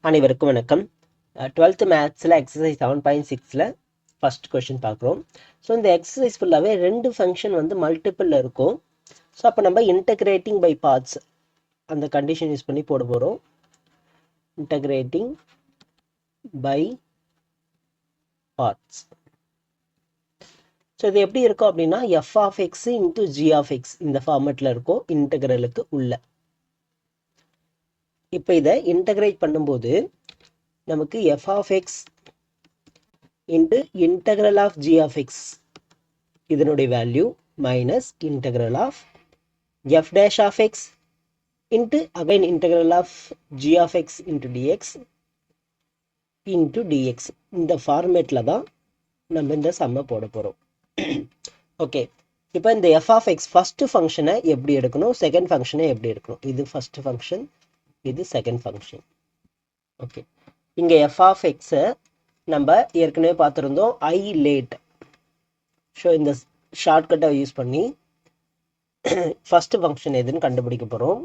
அனைவருக்கும் வணக்கம். 12th மேத்ஸில் exercise 7.6ல் first question பார்க்குறோம். ஸோ இந்த எக்ஸசைஸ் ஃபுல்லாகவே ரெண்டு ஃபங்க்ஷன் வந்து மல்டிப்பிளில் இருக்கும். ஸோ அப்போ நம்ம இன்டகிரேட்டிங் பை பார்ட்ஸ் அந்த கண்டிஷன் யூஸ் பண்ணி போட போகிறோம். Integrating by parts. ஸோ இது எப்படி இருக்கும் அப்படின்னா f of x into g of x இந்த ஃபார்மேட்டில் இருக்கும் இன்டகிரலுக்கு உள்ள. இப்போ இதை இன்டகிரேட் பண்ணும்போது நமக்கு f of x into integral of g of x இதனுடைய value minus integral of f dash of x into again integral of g of x into dx into dx இந்த ஃபார்மேட்டில் தான் நம்ம இந்த சம்மை போட போகிறோம். ஓகே, இப்போ இந்த எஃப் ஆஃப் எக்ஸ் ஃபஸ்ட்டு ஃபங்க்ஷனை எப்படி எடுக்கணும், செகண்ட் ஃபங்க்ஷனை எப்படி எடுக்கணும். இது ஃபஸ்ட்டு ஃபங்க்ஷன், இது செகண்ட் ஃபங்க்ஷன். ஓகே, இங்கே எஃப் ஆஃப் எக்ஸை நம்ம ஏற்கனவே பார்த்துருந்தோம் ஐ லேட். ஸோ இந்த ஷார்ட்கட்டை யூஸ் பண்ணி ஃபஸ்ட்டு ஃபங்க்ஷன் எதுன்னு கண்டுபிடிக்க போகிறோம்.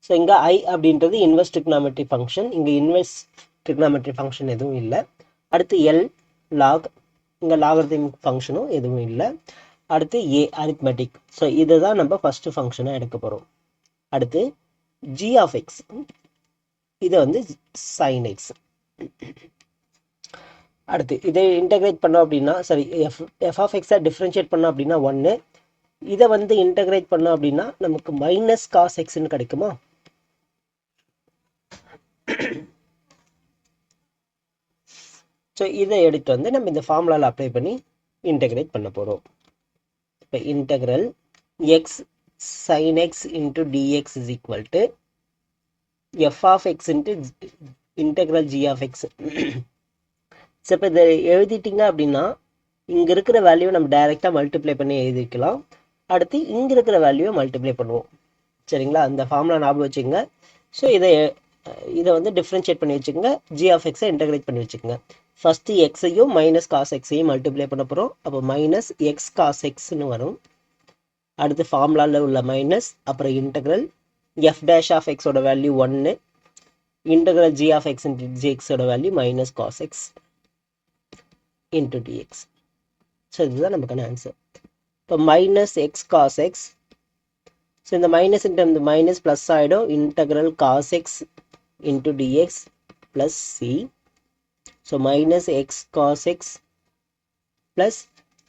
ஸோ இங்கே ஐ அப்படின்றது இன்வெர்ஸ் ட்ரிக்னாமெட்ரி ஃபங்க்ஷன், இங்கே இன்வெர்ஸ் ட்ரிக்னாமெட்ரி ஃபங்க்ஷன் எதுவும் இல்லை. அடுத்து எல் லாக், இங்கே லாகரிதமிக் ஃபங்க்ஷனும் எதுவும் இல்லை. அடுத்து ஏ அரித்மெட்டிக். ஸோ இதை தான் நம்ம ஃபஸ்ட்டு ஃபங்க்ஷனாக எடுக்க போகிறோம். அடுத்து ஜி ஆஃப் எக்ஸ், இதை வந்து சைன் எக்ஸ். அடுத்து இதை இன்டகிரேட் பண்ணோம் அப்படின்னா சரி எஃப் ஆஃப் எக்ஸை டிஃப்ரென்ஷியேட் பண்ணோம் அப்படின்னா 1, இதை வந்து இன்டகிரேட் பண்ணோம் அப்படின்னா நமக்கு மைனஸ் காஸ் எக்ஸ்ன்னு கிடைக்குமா. ஸோ இதை எடுத்து வந்து நம்ம இந்த ஃபார்முலாவில் அப்ளை பண்ணி இன்டகிரேட் பண்ண போகிறோம். இப்போ integral x sine x into dx is equal to f of x into integral g of x. So இப்போ இதை எழுதிட்டிங்க அப்படின்னா இங்கே இருக்கிற வேல்யூவை நம்ம டைரெக்டாக மல்டிப்ளை பண்ணி எழுதிக்கலாம். அடுத்து இங்கே இருக்கிற வேல்யூவை மல்டிப்ளை பண்ணுவோம். சரிங்களா, அந்த ஃபார்முலா ஞாபகம் வச்சுக்கோங்க. ஸோ இதை வந்து டிஃப்ரென்ஷியேட் பண்ணி வச்சுக்கோங்க, ஜி ஆஃப் எக்ஸை இன்டகிரேட் பண்ணி வச்சுக்கோங்க. ஃபஸ்ட்டு எக்ஸையும் மைனஸ் காஸ் எக்ஸையும் மல்டிப்ளை பண்ண போகிறோம். அப்போ மைனஸ் எக்ஸ் காஸ் எக்ஸ்னு வரும். அடுத்து ஃபார்முலாவில் உள்ள மைனஸ், அப்புறம் இன்டகிரல் எஃப் டேஷ் ஆஃப் எக்ஸோட value 1, integral g of x into ஜிஎக்ஸோட value minus cos x into dx. So இதுதான் நமக்கான ஆன்சர். இப்போ minus x cos x, so இந்த மைனஸ் இன்ட்டு இந்த மைனஸ் ப்ளஸ் ஆகிடும், integral cos x into dx plus c. So minus x cos x plus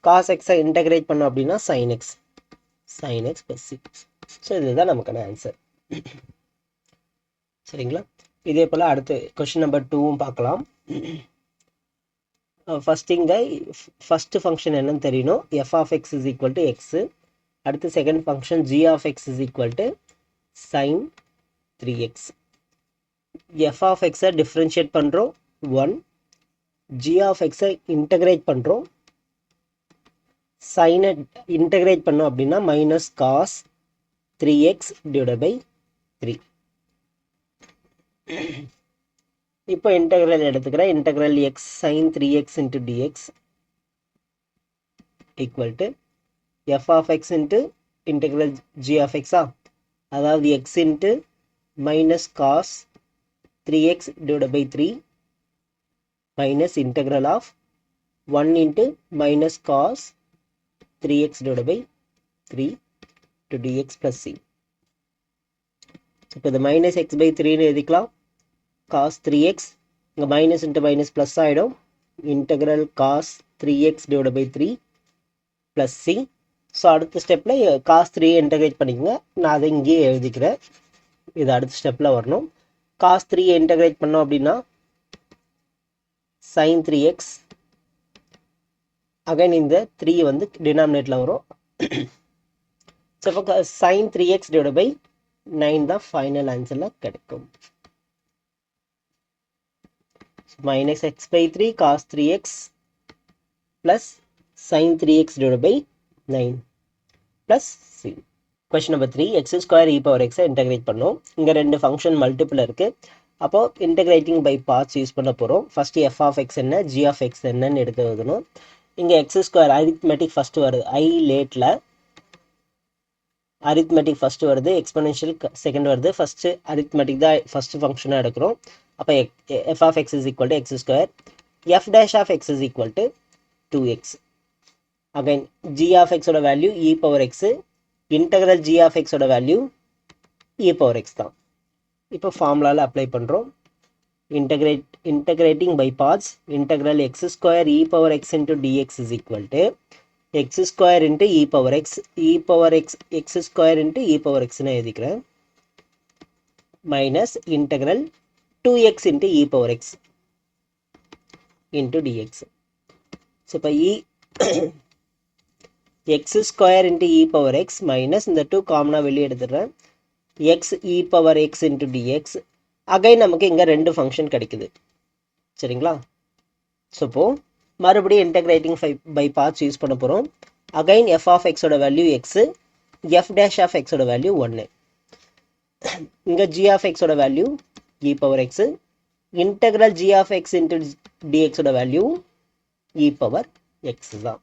cos எக்ஸை integrate பண்ணோம் அப்படின்னா sine x plus c. So இதுதான் நமக்கான ஆன்சர். சரிங்களா, இதே போல் அடுத்து கொஷின் நம்பர் 2வும் பார்க்கலாம். ஃபஸ்ட் இங்கே ஃபஸ்ட்டு ஃபங்க்ஷன் என்னன்னு தெரியணும், f of x is equal to x. அடுத்து second function g of x is equal to sine 3x. F of எக்ஸை டிஃப்ரென்ஷியேட் பண்ணுறோம் 1, ஜி ஆஃப் எக்ஸை இன்டகிரேட் பண்ணுறோம், சைனை இன்டகிரேட் பண்ணோம் அப்படின்னா minus cos 3x divided by 3. இப்போ இன்டகிரல் எடுத்துக்கிறேன், integral x sine 3x into dx equal to f of x into integral g of எக்ஸா, அதாவது x into minus cos 3x divided by 3 minus integral of 1 into minus cos 3x divided by 3 to dx plus c. இப்போ இது minus x by 3ன்னு எழுதிக்கலாம். Cos 3x இங்கே minus into minus plus ஆகிடும், integral cos 3x divided by 3 plus c. So அடுத்த ஸ்டெப்பில் cos 3 integrate பண்ணிக்கோங்க, நான் அதை இங்கேயே எழுதிக்கிறேன். இது அடுத்த ஸ்டெப்பில் வரணும். காஸ் 3 இன்டகிரேட் பண்ணோம் அப்படின்னா சைன் 3x, அகைன் இந்த 3 வந்து டினாமினேட்டில் வரும். ஸோ இப்போ சைன் 3x டிவைட் பை 9 தான் ஃபைனல் ஆன்சரில் கிடைக்கும். Minus x by 3 cos 3x plus sine 3x divide by 9 plus c. Question number 3, x square e power எக்ஸை இன்டகிரேட் பண்ணோம். இங்கே ரெண்டு ஃபங்க்ஷன் மல்டிபிள் இருக்குது. அப்போது இன்டகிரேட்டிங் பை பார்ட்ஸ் யூஸ் பண்ண போகிறோம். ஃபஸ்ட்டு எஃப் ஆஃப் எக்ஸ் என்ன, ஜி ஆஃப் எக்ஸ் என்னன்னு எடுத்து எழுதணும். இங்கே எக்ஸ் ஸ்கொயர் அரித்மெட்டிக் ஃபஸ்ட்டு வருது, ஐ லேட்டில் அரித்மெட்டிக் ஃபஸ்ட்டு வருது, எக்ஸ்பொனென்ஷியல் செகண்ட் வருது. ஃபஸ்ட்டு அரித்மெட்டிக் தான் ஃபஸ்ட்டு ஃபங்க்ஷனாக எடுக்கிறோம். அப்போ f of x is equal to x square, f dash of x is equal to 2x. Again g of x ஓட value e power x, integral g of x ஓட value e power x தான். இப்போ ஃபார்முலாவில் apply பண்ணுறோம். integrating by parts, integral x square e power x into dx is equal to x square into e power x x square into e power x னு எழுதிக்கிறேன், minus integral 2x into e power x into dx. so இப்போ x square into e power x minus இந்த 2 காமனா வெளியே எடுத்துடுறேன், x e power x into dx. Again நமக்கு இங்கே ரெண்டு ஃபங்க்ஷன் கிடைக்குது சரிங்களா. ஸோ இப்போது மறுபடியும் இன்டெகிரேட்டிங் பை பார்ட்ஸ் யூஸ் பண்ண போகிறோம். அகைன் f of x ஓட value x, f dash of x ஓட வேல்யூ 1. இங்கே g of x ஓட value e power x, integral g of x into dx ஓட வேல்யூ e power x தான்.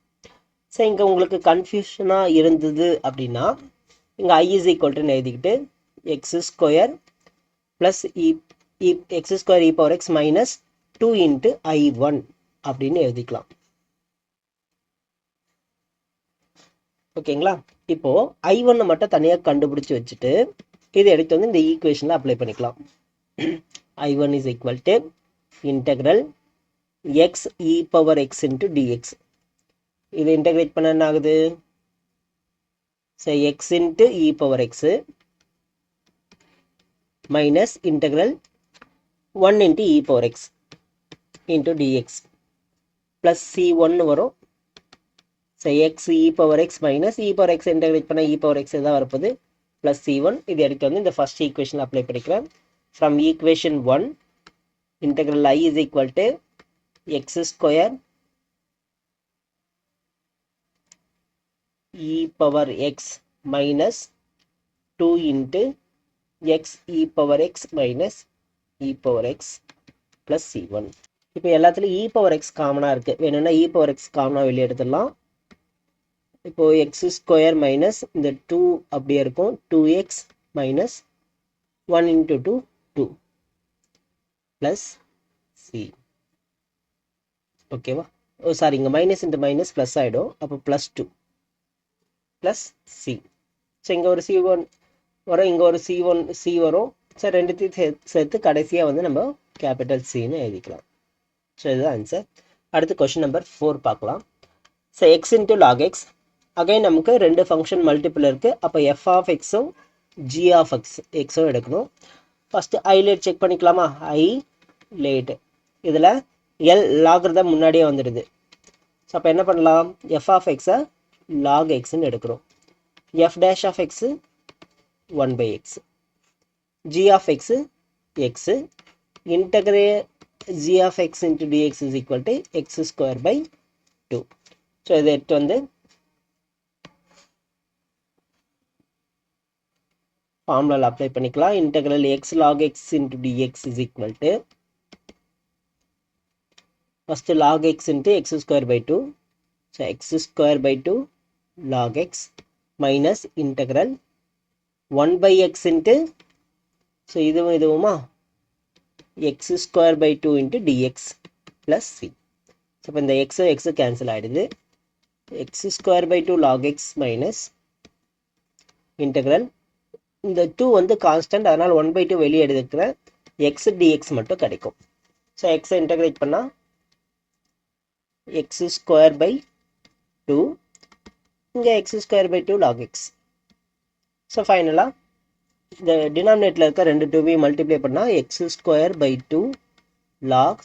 So இங்கே உங்களுக்கு கன்ஃபியூஷனாக இருந்தது அப்படின்னா இங்கே i is equal to எழுதிக்கிட்டு x square plus x square e power x minus 2 into i1 அப்படின்னு எழுதிக்கலாம். ஓகேங்களா. இப்போ i1 மட்டும் தனியாக கண்டுபிடிச்சி வச்சுட்டு இது எடுத்து வந்து இந்த ஈக்குவேஷனில் அப்ளை பண்ணிக்கலாம். i1 is equal to integral x e power x into dx. இது இன்டெகிரேட் பண்ண என்ன ஆகுது, so x into e power x minus integral 1 into e power x into dx plus c1 வரும். So x e power x minus e power x integrate பண்ண e power x தான் வரப்போது plus c1. இது எடுத்து வந்து இந்த first equation apply பண்ணிக்கிறேன். From equation 1 integral I is equal to x square e power x minus 2 into x e power x minus e power x plus c1. இப்போ எல்லாத்துலையும் e power x காமனாக இருக்குது, வேணும்னா e power x காமனாக வெளியே எடுத்துடலாம். இப்போது x ஸ்கொயர் மைனஸ் இந்த 2 அப்படியே இருக்கும், 2x minus 1 into 2 2 plus C. ஓகேவா. ஓ சாரி, இங்கே மைனஸ் இந்த மைனஸ் ப்ளஸ் ஆகிடும், அப்போ ப்ளஸ் 2 ப்ளஸ் சி. ஸோ இங்கே ஒரு c1 வரும், இங்கே ஒரு சி வரும். ஸோ ரெண்டுத்தையும் சேர்த்து கடைசியாக வந்து நம்ம கேபிட்டல் சின்னு எழுதிக்கலாம். ஸோ இதுதான் ஆன்சர். அடுத்து கொஷின் நம்பர் 4 பார்க்கலாம். So X into log X. Again நமக்கு ரெண்டு ஃபங்க்ஷன் மல்டிபிள் இருக்குது, அப்போ எஃப் ஆஃப் எக்ஸும் ஜி ஆஃப் எக்ஸும் எடுக்கணும். ஃபஸ்ட்டு ஐ லேட் செக் பண்ணிக்கலாமா. ஐ லேட் இதில் எல் லாக்ரதம் முன்னாடியே வந்துடுது. ஸோ அப்போ என்ன பண்ணலாம், எஃப் ஆஃப் எக்ஸை லாக் எக்ஸ்ன்னு எடுக்கிறோம். F dash of x 1/x, g of x x, integrate g of x into dx is equal to x square by 2. So இதை எடுத்து வந்து ஃபார்முலாவில் அப்ளை பண்ணிக்கலாம். Integral x log x into dx is equal to first log x into x square by 2. So x square by 2 log x minus integral 1/x into, so இதுவுமா x square by 2 into dx plus c. So இப்போ இந்த x cancel ஆகிடுது. x square by 2 log x minus integral, இந்த 2 வந்து constant, அதனால் 1/2 வெளியே எடுத்துக்கிறேன், x dx மட்டும் கிடைக்கும். ஸோ எக்ஸை இன்டெகிரேட் பண்ணால் x square by 2, இங்கே x square by 2 log x. So ஃபைனலாக இந்த டினாமினேட்டில் இருக்க ரெண்டு 2 மல்டிப்ளை பண்ணால் x square by 2 log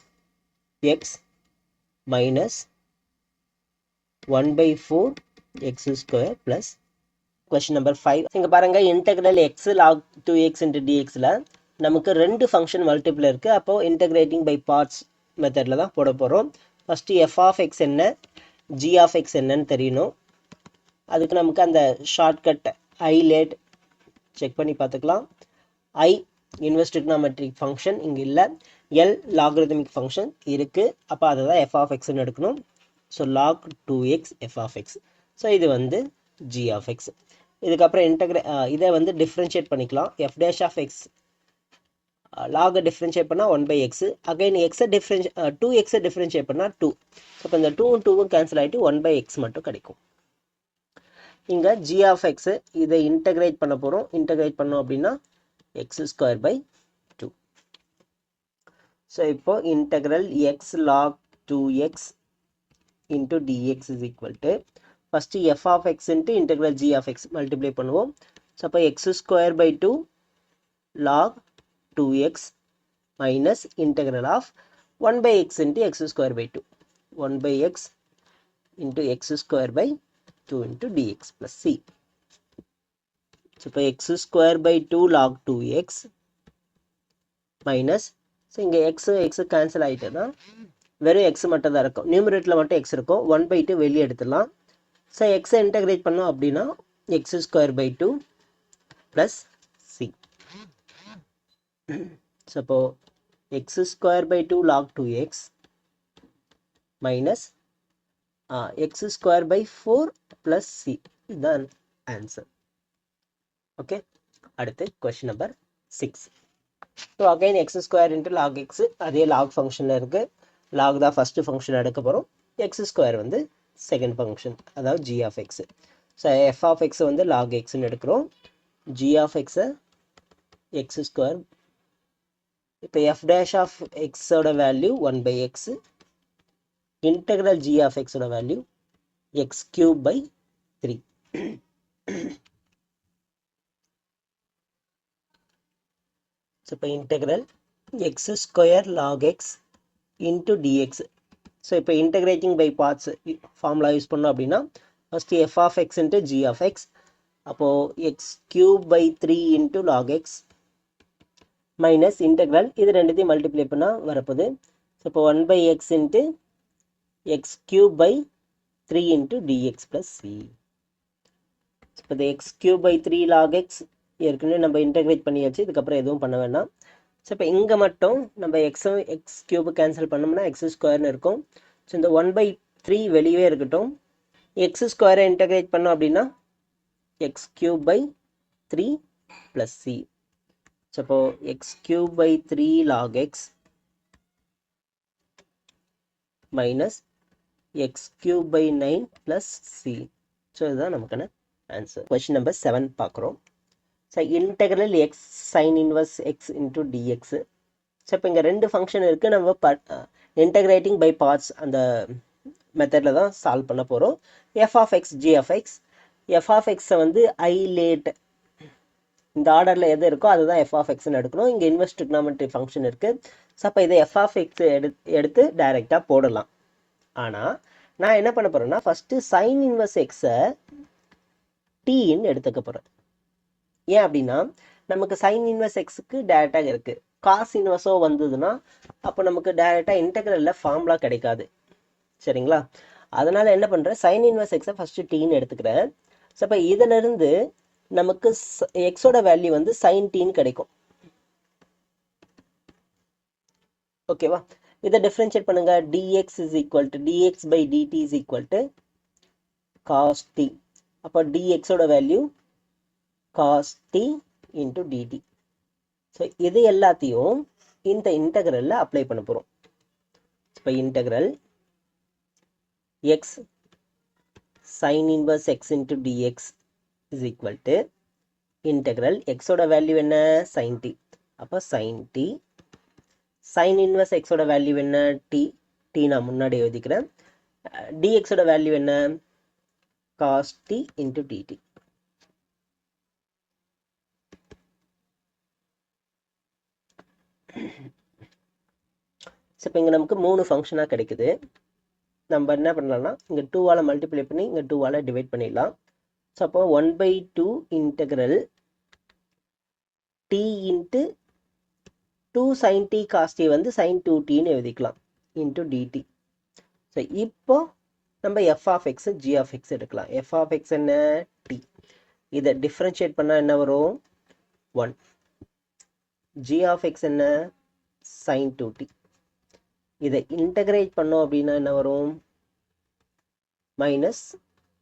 x minus 1/4 x square plus. Question number 5. இங்கே பாருங்கள், integral x log 2x into dxல நமக்கு ரெண்டு ஃபங்க்ஷன் மல்டிபிள் இருக்குது. அப்போது இன்டெகிரேட்டிங் பை பார்ட்ஸ் மெத்தடில் தான் போட போகிறோம். ஃபஸ்ட்டு எஃப் ஆஃப் எக்ஸ் என்ன, ஜி ஆஃப் எக்ஸ் என்னன்னு தெரியணும். அதுக்கு நமக்கு அந்த ஷார்ட்கட் ஐ லேட் செக் பண்ணி பார்த்துக்கலாம். ஐ இன்வெர்ஸ் ட்ரிக்னாமெட்ரிக் ஃபங்க்ஷன் இங்கே இல்லை, எல் லாகரிதமிக் ஃபங்க்ஷன் இருக்குது, அப்போ அதை தான் எஃப் ஆஃப் எக்ஸ்ன்னு எடுக்கணும். So log 2x f of x. So இது வந்து ஜி ஆஃப் எக்ஸ். இதுக்கப்புறம் இதை வந்து டிஃப்ரென்ஷியேட் பண்ணிக்கலாம். F dash of x log differentiate பண்ணால் 1/x, again x differentiate 2x differentiate பண்ணால் 2. அப்போ இந்த 2 2 கேன்சல் ஆகிட்டு 1/x மட்டும் கிடைக்கும். இங்கே g of x இதை இன்டகிரேட் பண்ண போகிறோம். இன்டகிரேட் பண்ணோம் அப்படின்னா x²/2. ஸோ இப்போ integral x log 2x into dx is equal to first f of x into integral g of x multiply பண்ணுவோம். ஸோ அப்போ x²/2 log 2x minus integral of 1/x into x²/2. 1/x into x²/2 into dx plus c. So, இப்போ x²/2 log 2x minus, so இங்கே x cancel ஆகிட்டேன்னா வெறும் x மட்டும் தான் இருக்கும். நியூமரேட்டரில் மட்டும் x இருக்கும். 1/2 வெளியே எடுத்துடலாம். ஸோ x இன்டகிரேட் பண்ணோம் அப்படின்னா x²/2 plus c. ஸோ அப்போ x²/2 log 2x minus x²/4 plus c. இதுதான் ஆன்சர். ஓகே, அடுத்து question number 6. So again x² into log x, அதே log ஃபங்க்ஷனில் இருக்குது. log தான் ஃபஸ்ட்டு ஃபங்க்ஷன் எடுக்க போகிறோம். x² வந்து செகண்ட் ஃபங்க்ஷன், அதாவது g of x. So f of x வந்து log xன்னு எடுக்கிறோம். g of x x². இப்போ f dash of x ஓட value 1/x, integral g of x ஓட வேல்யூ x³/3. ஸோ இப்போ integral x² log x into dx. So இப்போ integrating by parts formula use பண்ணோம் அப்படின்னா first f of x into g of x, அப்போது x³/3 into log x minus integral இது ரெண்டுத்தையும் multiply பண்ணால் வரப்போகுது. ஸோ இப்போ 1/x into x³/3 into dx plus c. இப்போ இந்த x³/3 log x ஏற்கனவே நம்ம இன்டெகிரேட் பண்ணியாச்சு, இதுக்கப்புறம் எதுவும் பண்ண வேண்டாம். ஸோ இப்போ இங்கே மட்டும் நம்ம x³ கேன்சல் பண்ணோம்னா x² இருக்கும். ஸோ இந்த 1/3 வெளியே இருக்கட்டும். x² இன்டெகிரேட் பண்ணோம் அப்படின்னா x³/3 plus c. ஸோ இப்போ x³/3 log x minus x³/9 plus c. So இதுதான் நமக்கான ஆன்சர். கொஸ்டின் நம்பர் 7 பார்க்குறோம். So integral X sine inverse X into dx. So இப்போ இங்கே ரெண்டு ஃபங்க்ஷன் இருக்குது. நம்ம இன்டெகிரேட்டிங் பை பார்ட்ஸ் அந்த மெத்தடில் தான் சால்வ் பண்ண போகிறோம். F of x g of x. F of எக்ஸை வந்து ஐ லேட் இந்த ஆர்டரில் எது இருக்கோ அதுதான் எஃப் ஆஃப் எக்ஸ்ன்னு எடுக்கணும். இங்கே இன்வெர்ஸ் ட்ரிக்னாமெட்ரி ஃபங்க்ஷன் இருக்குது. ஸோ அப்போ இதை எஃப் ஆஃப் எக்ஸ் எடுத்து டைரெக்டாக போடலாம். ஆனால் நான் என்ன பண்ண போகிறேன்னா ஃபஸ்ட்டு சைன் இன்வெர்ஸ் எக்ஸை டீன்னு எடுத்துக்க போகிறேன். ஏன் அப்படின்னா நமக்கு சைன் இன்வெர்ஸ் எக்ஸுக்கு டேரெக்டாக இருக்குது. காஸ் இன்வெர்ஸோ வந்ததுன்னா அப்போ நமக்கு டேரெக்டாக இன்டெக்ரலில் ஃபார்முலா கிடைக்காது. சரிங்களா? அதனால் என்ன பண்ணுறேன், சைன் இன்வெர்ஸ் எக்ஸை ஃபஸ்ட்டு டீன்னு எடுத்துக்கிறேன். ஸோ அப்போ இதிலிருந்து நமக்கு எக்ஸோட வேல்யூ வந்து சைன் டீன்னு கிடைக்கும். ஓகேவா? இதை டிஃப்ரென்ஷியேட் பண்ணுங்க. dx is equal to dx by dt is equal to cos t. அப்போ dxோட value cos t into dt. So இது எல்லாத்தையும் இந்த இன்டெக்ரலில் அப்ளை பண்ண போகிறோம். இப்போ integral x sin inverse x into dx is equal to integral xோட வேல்யூ என்ன, sin t. அப்போ sin t sin inverse xோட வேல்யூ என்ன, t. t நான் முன்னாடி எழுதிக்கிறேன். dxோட வேல்யூ என்ன, cos t into dt. So இப்போ இங்கே நமக்கு 3 ஃபங்க்ஷனாக கிடைக்குது. நம்ம என்ன பண்ணலாம்னா இங்கே 2ஆல் மல்டிப்ளை பண்ணி இங்கே 2ஆல் டிவைட் பண்ணிடலாம். ஸோ அப்போ 1/2 integral t into 2 sin t cos t வந்து sin 2tன்னு எழுதிக்கலாம் இன்ட்டு dt. ஸோ இப்போ நம்ம f of x g of x எடுக்கலாம். எஃப் ஆஃப் எக்ஸ் என்ன, t. இதை டிஃப்ரென்ஷியேட் பண்ணால் என்ன வரும், 1. ஜி ஆஃப் எக்ஸ் என்ன, sin 2t. இதை இன்டகிரேட் பண்ணோம் அப்படின்னா என்ன வரும், minus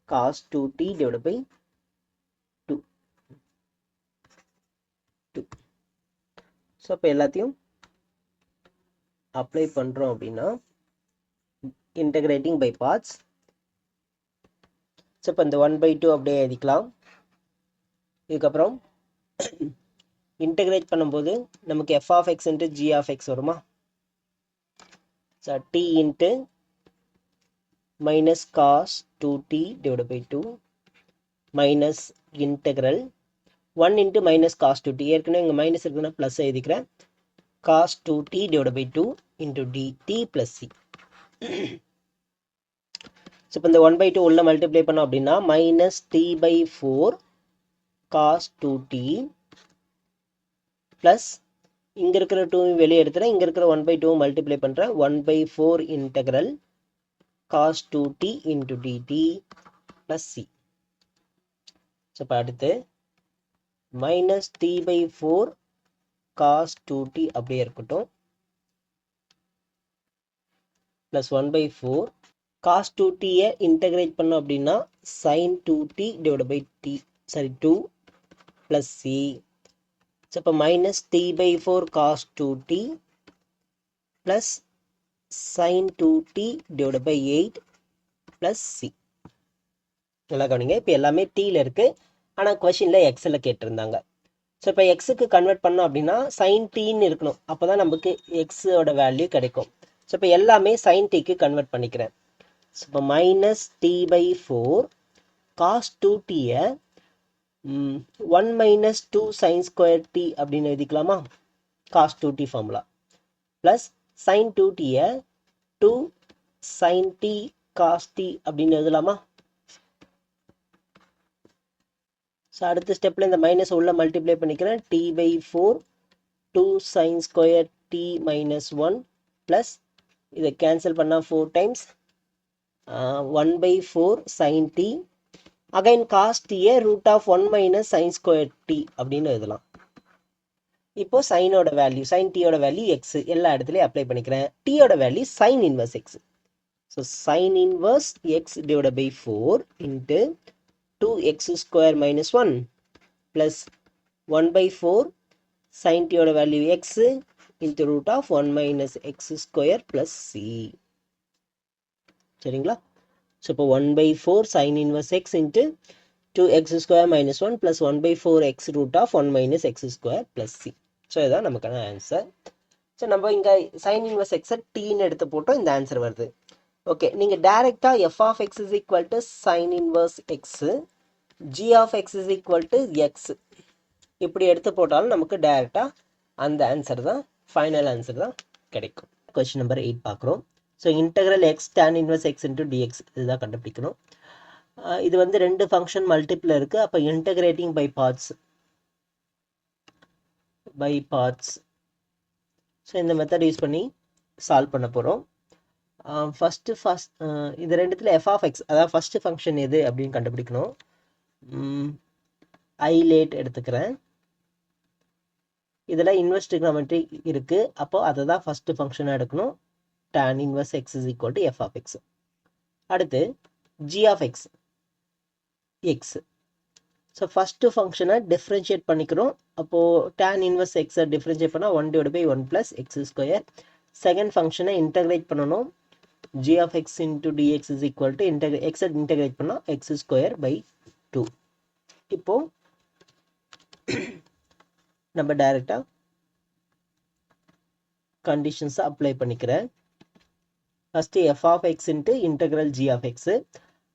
cos 2t divided by 2. So இப்போ எல்லாத்தையும் அப்ளை பண்ணுறோம் அப்படின்னா இன்டகிரேட்டிங் பை பார்ட்ஸ். ஸோ இப்போ இந்த 1/2 அப்படியே எழுதிக்கலாம். இதுக்கப்புறம் இன்டகிரேட் பண்ணும்போது நமக்கு f of x into g of x வருமா? So t into minus cos 2t divided by 2 minus integral 1 into minus cos 2t. ஏற்கனவே இங்கே மைனஸ் இருக்குன்னா ப்ளஸ் எழுதிக்கிறேன். cos 2t divided by 2 into dt plus c. So இப்போ இந்த 1/2 உள்ள multiply பண்ணோம் அப்படின்னா minus t by 4 cos 2t plus இங்கே இருக்கிற 2 வெளியே எடுத்துகிறேன். இங்கே இருக்கிற 1/2 மல்டிப்ளை பண்ணுறேன். 1/4 integral cos 2t into dt plus c. So இப்போ அடுத்து minus t by 4 cos 2t அப்படியே இருக்கட்டும். plus 1/4 cos 2t-யை இன்டகிரேட் பண்ணோம் அப்படின்னா sin 2t divided by t, sorry 2 plus c. So இப்போ minus t by 4 cos 2t plus sin 2t divided by 8 plus c. நல்லா கவனிங்க. இப்போ எல்லாமே டீல இருக்கு, ஆனால் கொஷினில் எக்ஸில் கேட்டிருந்தாங்க. ஸோ இப்போ எக்ஸுக்கு கன்வெர்ட் பண்ணோம் அப்படின்னா சைன் டீன்னு இருக்கணும், அப்போ தான் நமக்கு எக்ஸோட வேல்யூ கிடைக்கும். ஸோ இப்போ எல்லாமே சைன் டீக்கு கன்வெர்ட் பண்ணிக்கிறேன். ஸோ இப்போ minus t by 4 cos 2t-யை 1 minus 2 sin square t அப்படின்னு எழுதிக்கலாமா? cos 2t formula plus sin 2t-யை 2 sin t cos t அப்படின்னு எழுதலாமா? ஸோ அடுத்த ஸ்டெப்பில் இந்த மைனஸ் உள்ள மல்டிப்ளை பண்ணிக்கிறேன். t by 4 2 sin square t minus 1 plus இதை கேன்சல் பண்ணால் 4 times 1/4 sin t again cos t-யை root of 1 minus sin square t அப்படின்னு எழுதலாம். இப்போ சைனோட வேல்யூ, சைன் டீயோட வேல்யூ எக்ஸ் எல்லா இடத்துலையும் அப்ளை பண்ணிக்கிறேன். டீயோட value sine inverse x. So sine inverse x divide by 4 into 2x square minus 1 plus 1/4 sin t ஓட வேல்யூ x into root of 1 minus x square plus c. சரிங்களா? So இப்போ 1/4 sin inverse x into 2x square minus 1 plus 1/4 x root of 1 minus x square plus c. So இதுதான் நமக்கான answer. So நம்ம இங்கே sin inverse x டீன்னு எடுத்து போட்டோம், இந்த ஆன்சர் வருது. ஓகே, நீங்கள் டைரெக்டாக f of x is equal to sin inverse x, g of x is equal to x இப்படி எடுத்து போட்டாலும் நமக்கு டைரெக்டாக அந்த ஆன்சர் தான், ஃபைனல் ஆன்சர் தான் கிடைக்கும். கொஸ்டின் நம்பர் 8 பார்க்குறோம். So integral X tan inverse x into dx இதுதான் கண்டுபிடிக்கணும். இது வந்து ரெண்டு ஃபங்க்ஷன் மல்டிப்பிள் இருக்குது. அப்போ இன்டெகிரேட்டிங் பை பார்ட்ஸ் ஸோ இந்த மெத்தட் யூஸ் பண்ணி சால்வ் பண்ண போகிறோம். ஃபஸ்ட்டு இது ரெண்டுத்தில் எஃப் ஆஃப் எக்ஸ், அதாவது ஃபஸ்ட்டு ஃபங்க்ஷன் எது அப்படின்னு கண்டுபிடிக்கணும். ஐலேட் எடுத்துக்கிறேன். இதில் இன்வெர்ஸ் ட்ரிக்னாமெட்ரி இருக்குது, அப்போ அதை தான் ஃபஸ்ட்டு ஃபங்க்ஷனாக எடுக்கணும். tan inverse x is equal to f of x. அடுத்து g of x x. So first ஃபங்க்ஷனை டிஃப்ரென்ஷியேட் பண்ணிக்கிறோம். அப்போது tan இன்வெர்ஸ் எக்ஸை டிஃப்ரென்ஷியேட் பண்ணால் 1 divided by 1 plus x square. Second ஃபங்க்ஷனை இன்டகிரேட் பண்ணணும். g of x into dx is equal to x integrate பண்ணால் x square by 2. இப்போ நம்ம டைரெக்டாக கண்டிஷன்ஸை அப்ளை பண்ணிக்கிறேன். First f of x into integral g of x.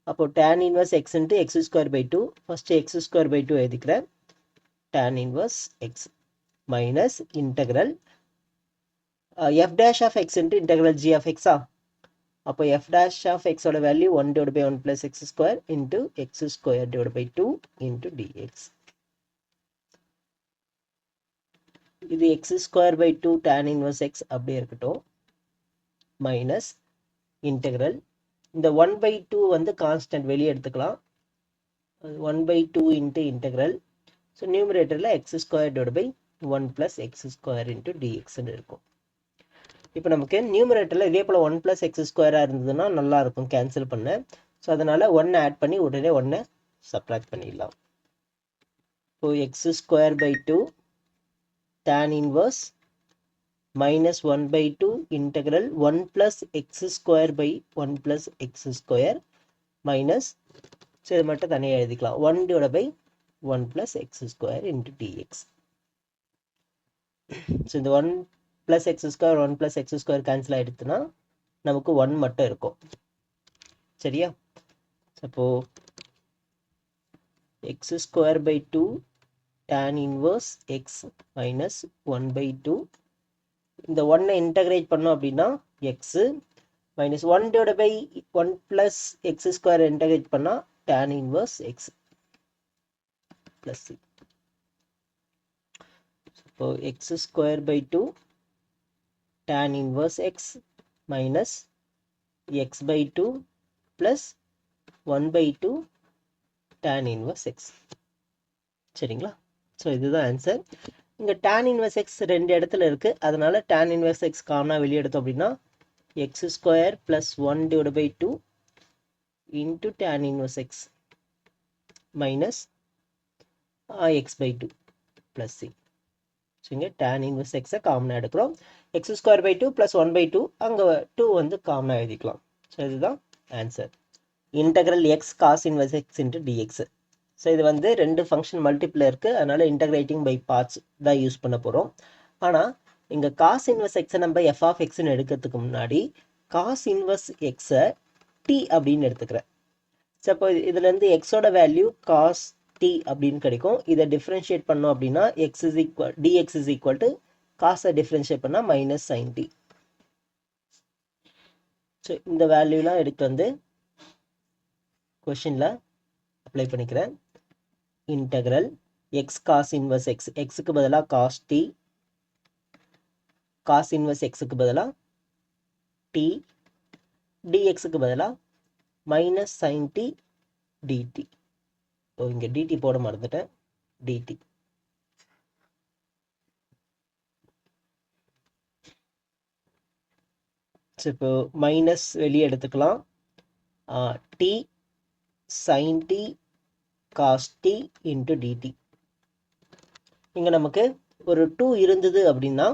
அப்போ tan inverse x into x square by 2. First x square by 2 எழுதிக்கிறேன். tan inverse x minus integral f dash of x into integral g of x. அப்போ f dash of x ஓட value 1 divided by 1 plus x square into x square divided by 2 into dx. இது x square by 2 tan inverse x அப்படியே இருக்கட்டும். Minus integral இந்த 1/2 வந்து constant வெளியே எடுத்துக்கலாம். 1/2 into integral. So நியூமரேட்டரில் x square divided by 1 plus x square into dx இருக்கும். இப்போ நமக்கு நியூமரேட்டரில் இதே போல் 1 plus x ஸ்கொயராக இருந்ததுன்னா நல்லாயிருக்கும் கேன்சல் பண்ண. ஸோ அதனால் 1 ஆட் பண்ணி உடனே 1 சப்ராக்ட் பண்ணிடலாம். இப்போ x square by 2 tan inverse minus 1 by 2 integral 1 plus x square by 1 plus x square minus, so இது மட்டும் தனியாக எழுதிக்கலாம், 1 divided by 1 plus x square into dx. ஸோ இந்த 1 plus x square 1 plus x square cancel ஆகிடுதுன்னா நமக்கு 1 மட்டும் இருக்கும். சரியா? அப்போ x square by 2 tan inverse x minus 1 by 2, இந்த 1 இன்டகிரேட் பண்ணோம் அப்படின்னா x minus 1 divided by 1 plus x square integrate பண்ணா tan inverse x plus c. So x square by 2 tan inverse x minus x by 2 plus 1 by 2 tan inverse x. சரிங்களா? So இதுதான் answer. இங்கே tan inverse x ரெண்டு இடத்துல இருக்குது, அதனால tan inverse x காமனாக வெளியே எடுத்தோம் அப்படின்னா x square plus 1 divided by 2 into tan inverse x minus x by 2 plus c. So இங்கே tan inverse x காமனாக எடுக்கிறோம். x square by 2 plus 1 by 2, அங்கே 2 வந்து காமனாக எழுதிக்கலாம். ஸோ இதுதான் answer. Integral x cos inverse x into dx. So இது வந்து ரெண்டு ஃபங்க்ஷன் மல்டிப்பிள் இருக்குது, அதனால் இன்டகிரேட்டிங் பை பார்ட்ஸ் தான் யூஸ் பண்ண போகிறோம். ஆனால் இங்கே காஸ் இன்வர்ஸ் எக்ஸை நம்ம எஃப் ஆஃப் எக்ஸ்ன்னு எடுக்கிறதுக்கு முன்னாடி காஸ் இன்வர்ஸ் எக்ஸை டி அப்படின்னு எடுத்துக்கிறேன். ஸோ இதுலேருந்து எக்ஸோட வேல்யூ காஸ் டி அப்படின்னு கிடைக்கும். இதை டிஃப்ரென்ஷியேட் பண்ணோம் அப்படின்னா x is equal dx is equal to காஸை டிஃப்ரென்ஷியேட் பண்ணால் மைனஸ் சைன் டி. ஸோ இந்த வேல்யூலாம் எடுத்து வந்து கொஷினில் அப்ளை பண்ணிக்கிறேன். Integral x cos inverse x, எக்ஸுக்கு பதிலாக காஸ் டி, காஸ் இன்வர்ஸ் எக்ஸுக்கு பதிலாக டி, டிஎக்ஸுக்கு பதிலாக மைனஸ் சைன் டி டிடி. ஓ இங்கே டிடி போட மறந்துட்டேன், டிடி. ஸோ இப்போ மைனஸ் வெளியே எடுத்துக்கலாம், t sine t cos t into dt. இங்கே நமக்கு ஒரு 2 இருந்தது அப்படின்னா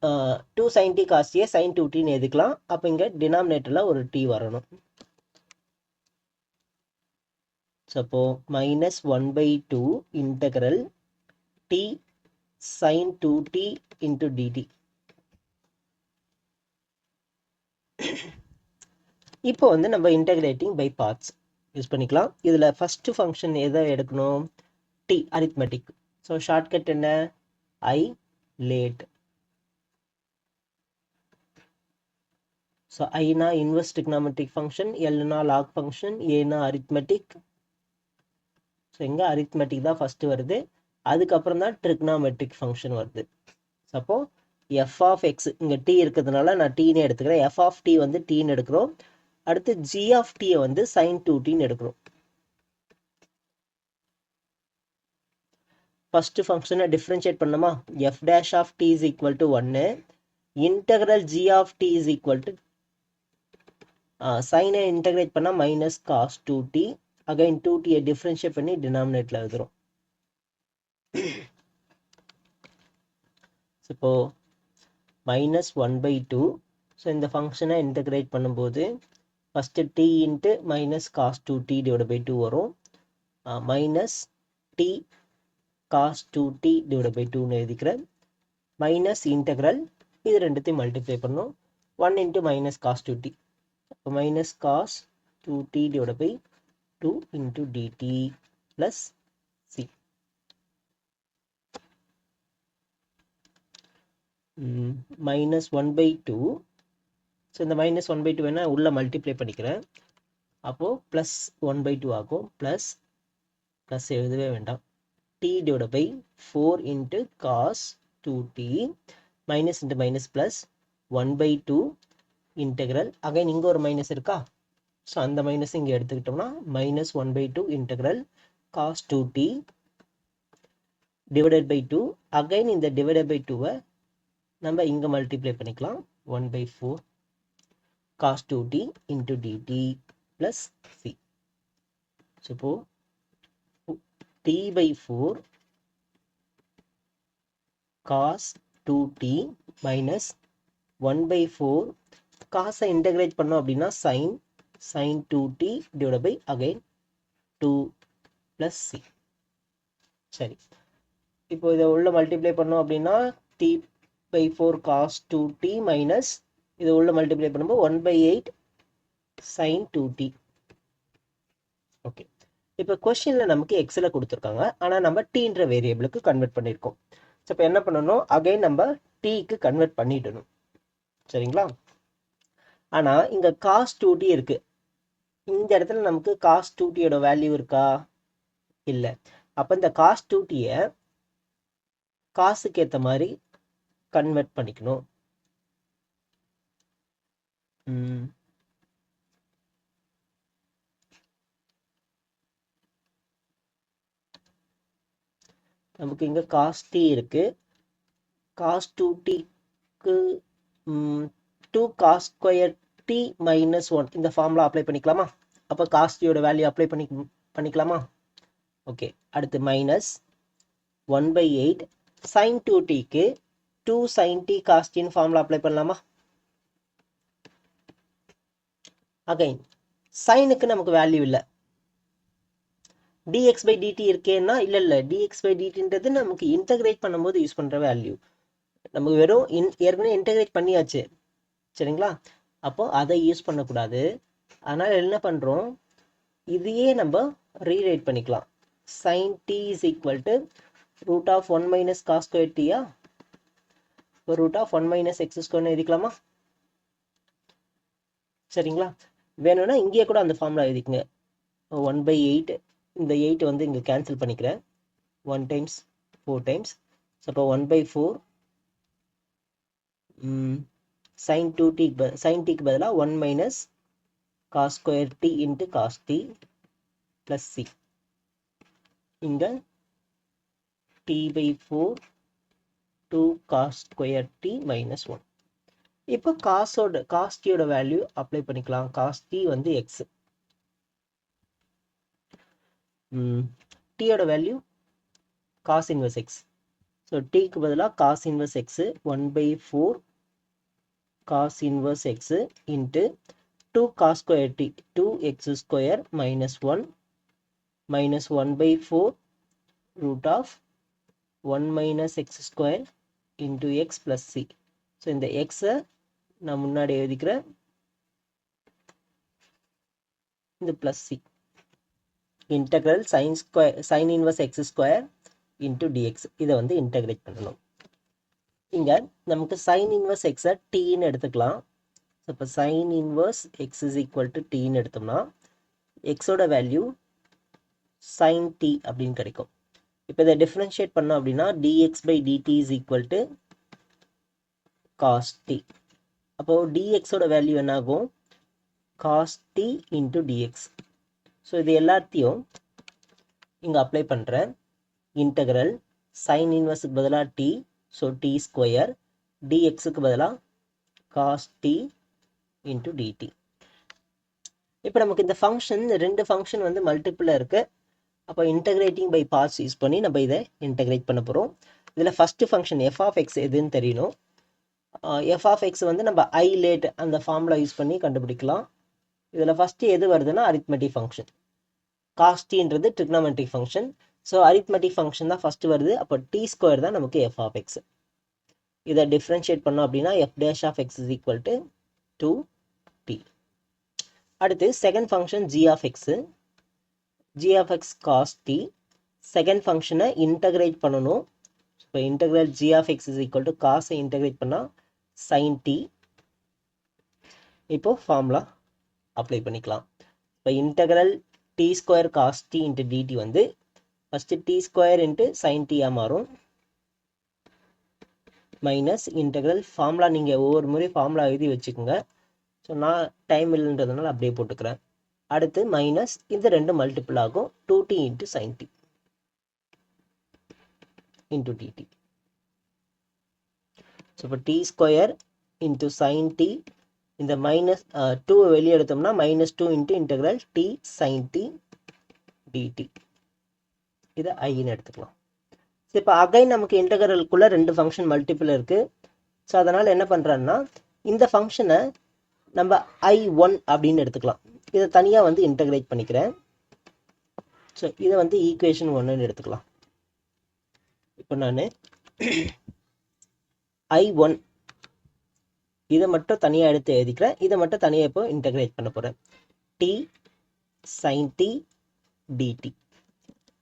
2 sin t cos t sin 2tன்னு எழுதிக்கலாம். அப்போ இங்கே டினாமினேட்டரில் ஒரு t வரணும். ஸோ அப்போ minus 1 by 2 integral t sin 2t into dt. இப்போ வந்து நம்ம இன்டகிரேட்டிங் பை பார்ட்ஸ் யூஸ் பண்ணிக்கலாம். இதில் ஃபஸ்ட்டு ஃபங்க்ஷன் எதை எடுக்கணும்? D, arithmetic. ஸோ ஷார்ட்கட் என்ன? I late. ஸோ ஐனா இன்வெர்ஸ் ட்ரிக்னாமெட்ரிக் ஃபங்க்ஷன், எல்னா லாக் ஃபங்க்ஷன், ஏனா அரித்மெட்டிக். ஸோ இங்கே அரித்மெட்டிக் தான் ஃபஸ்ட்டு வருது, அதுக்கப்புறம் தான் ட்ரிக்னாமெட்ரிக் ஃபங்க்ஷன் வருது. அப்போ எஃப் ஆஃப் எக்ஸ், இங்கே டி இருக்கிறதுனால நான் டீன்னு எடுத்துக்கிறேன். எஃப் ஆஃப் டி வந்து டீன்னு எடுக்கிறோம். அடுத்து ஜி ஆஃப் டியை வந்து சைன் 2tன்னு எடுக்கிறோம். ஃபர்ஸ்ட் ஃபங்க்ஷனை டிஃப்ரென்ஷியேட் பண்ணோமா? F dash of t is equal to 1, integral g of t is equal to சைனை இன்டகிரேட் பண்ணால் மைனஸ் காஸ் 2t, அகைன் 2tயை டிஃப்ரென்ஷியேட் பண்ணி டினாமினேட்டில் எழுதுகிறோம். இப்போ மைனஸ் 1 by 2. ஸோ இந்த ஃபங்க்ஷனை இன்டகிரேட் பண்ணும்போது first t into minus cos 2t divide by 2 வரும், minus t cos 2t divide by 2ன்னு எழுதிக்கிறேன். மைனஸ் இன்டகிரல் இது ரெண்டுத்தையும் மல்டிப்ளை பண்ணோம், 1 இன்ட்டு மைனஸ் காஸ் 2t. இப்போ minus cos 2t divide by 2 into dt plus c. Minus 1 by 2. So இந்த minus 1 by 2 வேணால் உள்ளே மல்டிப்ளை பண்ணிக்கிறேன். அப்போது ப்ளஸ் 1 by 2 ஆகும். ப்ளஸ் ப்ளஸ் எழுதவே வேண்டாம், t divide by 4 into cos 2t minus into minus plus 1 by 2 integral, again இங்கே ஒரு மைனஸ் இருக்கா, ஸோ அந்த மைனஸ் இங்கே எடுத்துக்கிட்டோம்னா minus 1 by 2 integral cos 2t divided by 2, again இந்த டிவைடட் பை 2வை நம்ம இங்கே மல்டிப்ளை பண்ணிக்கலாம், 1 by 4 cos 2t into dt plus c. So, இப்போ t by 4 cos 2t minus 1/4 காசை இன்டகிரேட் பண்ணோம் அப்படின்னா sin 2t divided by again 2 plus c. சரி, இப்போ இதை உள்ள மல்டிப்ளை பண்ணோம் அப்படின்னா t/4 cos 2t மைனஸ் இதை உள்ள மல்டிப்ளை பண்ணும்போது 1/8 sin 2t. ஓகே, இப்போ கொஸ்டினில் நமக்கு எக்ஸில் கொடுத்துருக்காங்க, ஆனால் நம்ம டீன்ற வேரியபிளுக்கு கன்வெர்ட் பண்ணியிருக்கோம். ஸோ இப்போ என்ன பண்ணணும், அகைன் நம்ம டீக்கு கன்வெர்ட் பண்ணிடணும். சரிங்களா? ஆனால் இங்கே காஸ் 2t இருக்கு, இந்த இடத்துல நமக்கு காஸ் 2tயோட வேல்யூ இருக்கா? இல்லை. அப்போ இந்த காஸ் 2tயை காசுக்கு ஏற்ற மாதிரி கன்வெர்ட் பண்ணிக்கணும். நமக்கு இங்கே காஸ் டி இருக்கு, காஸ் 2tக்கு 2 காஸ் ஸ்கொயர் டி மைனஸ் 1 இந்த ஃபார்முலா அப்ளை பண்ணிக்கலாமா? அப்போ காஸ் டியோட வேல்யூ அப்ளை பண்ணிக்கலாமா? ஓகே, அடுத்து மைனஸ் 1/8 sin 2tக்கு 2 sin t cos t formula apply பண்ணலாமா? அகைன் சைனுக்கு நமக்கு வேல்யூ இல்லை, dx/dt இருக்கேன்னா இல்லை dx/dtன்றது நமக்கு இன்டகிரேட் பண்ணும்போது யூஸ் பண்ணுற வேல்யூ. நமக்கு வெறும் ஏற்கனவே இன்டகிரேட் பண்ணியாச்சு. சரிங்களா? அப்போ அதை யூஸ் பண்ணக்கூடாது. அதனால் என்ன பண்ணுறோம், இதையே நம்ம ரீரைட் பண்ணிக்கலாம். sin t is equal to root of 1 minus cos square t. இப்போ root of 1 minus x square எழுதிக்கலாமா? சரிங்களா? வேணும்னா இங்கேயே கூட அந்த ஃபார்முலா எழுதிக்கங்க. 1/8 இந்த 8 வந்து இங்கே கேன்சல் பண்ணிக்கிறேன். 1 times 4 times. ஸோ அப்போ 1/4 sin 2t பதிலாக 1 minus cos square t into cos t plus c. இங்கே t/4 2 cos square t minus 1. இப்போ cos t யோட வேல்யூ அப்ளை பண்ணிக்கலாம். cos t வந்து x, t யோட value cos inverse x. So tக்கு பதிலாக cos inverse x 1/4 cos inverse x into 2 cos square t 2x square minus 1 minus 1/4 root of 1 minus x square into x plus c. So இந்த x-ஐ நான் முன்னாடி எழுதிக்கிறேன், இந்த plus c. integral sin inverse x square into dx. இதை வந்து integrate பண்ணணும். இங்கே நமக்கு sin inverse x-ஐ tன்னு எடுத்துக்கலாம். இப்போ sin inverse x is equal to tன்னு எடுத்தோம்னா x-ஓட வேல்யூ sin t அப்படின்னு கிடைக்கும். இப்போ இதை டிஃப்ரென்ஷியேட் பண்ணோம் அப்படின்னா dx/dt is equal to cos t. அப்போ dx-ஓட வேல்யூ என்ன ஆகும்? cos t into dx. So இது எல்லாத்தையும் இங்கே அப்ளை பண்ணுறேன். இன்டகிரல் sin இன்வர்ஸுக்கு பதிலாக t, ஸோ t ஸ்கொயர், dxக்கு பதிலாக cos t into dt. இப்போ நமக்கு இந்த ஃபங்க்ஷன், ரெண்டு ஃபங்க்ஷன் வந்து மல்டிப்பிளில் இருக்குது. அப்போ இன்டகிரேட்டிங் பை பார்ட்ஸ் யூஸ் பண்ணி நம்ம இதை இன்டகிரேட் பண்ண போகிறோம். இதில் first function f of x எதுன்னு தெரியணும். f of x வந்து நம்ம i லேட் அந்த ஃபார்முலா யூஸ் பண்ணி கண்டுபிடிக்கலாம். இதில் ஃபஸ்ட்டு எது வருதுன்னா அரித்மெட்டிக் ஃபங்க்ஷன். cos tன்றது trigonometric function. So arithmetic function தான் ஃபஸ்ட்டு வருது. அப்போ t ஸ்கொயர் தான் நமக்கு f of x. இதை டிஃப்ரென்ஷியேட் பண்ணோம் அப்படின்னா f dash of x is equal to 2t. அடுத்து second function g of x. g of x cos t. Second ஃபங்க்ஷனை இன்டகிரேட் பண்ணணும். இப்போ இன்டகிரல் g of x is equal to cos-ஐ இன்டகிரேட் பண்ணால் sin t. இப்போ ஃபார்முலா அப்ளை பண்ணிக்கலாம். இப்போ integral t square cos t into dt வந்து first t square into sin t மாறும். மைனஸ் இன்டகிரல் ஃபார்முலா நீங்கள் ஒவ்வொரு முறை ஃபார்முலா எழுதி வச்சுக்கோங்க. ஸோ நான் டைம் இல்லைன்றதுனால அப்படியே போட்டுக்கிறேன். அடுத்து மைனஸ் இந்த ரெண்டு மல்டிபிள் ஆகும் 2t into sin t into dt. So இப்போ t square into sin t, இந்த மைனஸ் 2 வெளியே எடுத்தோம்னா -2 into integral t sin t dt. இதை ஐன்னு எடுத்துக்கலாம். இப்போ அகைன் நமக்கு இன்டகரலுக்குள்ள ரெண்டு ஃபங்க்ஷன் மல்டிபிள் இருக்கு. ஸோ அதனால் என்ன பண்ணுறேன்னா இந்த ஃபங்க்ஷனை நம்ம I1 அப்படின்னு எடுத்துக்கலாம். இதை தனியாக வந்து இன்டகிரேட் பண்ணிக்கிறேன். ஸோ இதை வந்து ஈக்குவேஷன் 1ன்னு எடுத்துக்கலாம். இப்போ நான் I1 இதை மட்டும் தனியாக எடுத்து எழுதிக்கிறேன். இதை மட்டும் தனியாக இப்போ இன்டகிரேட் பண்ண போகிறேன். t sin t dt.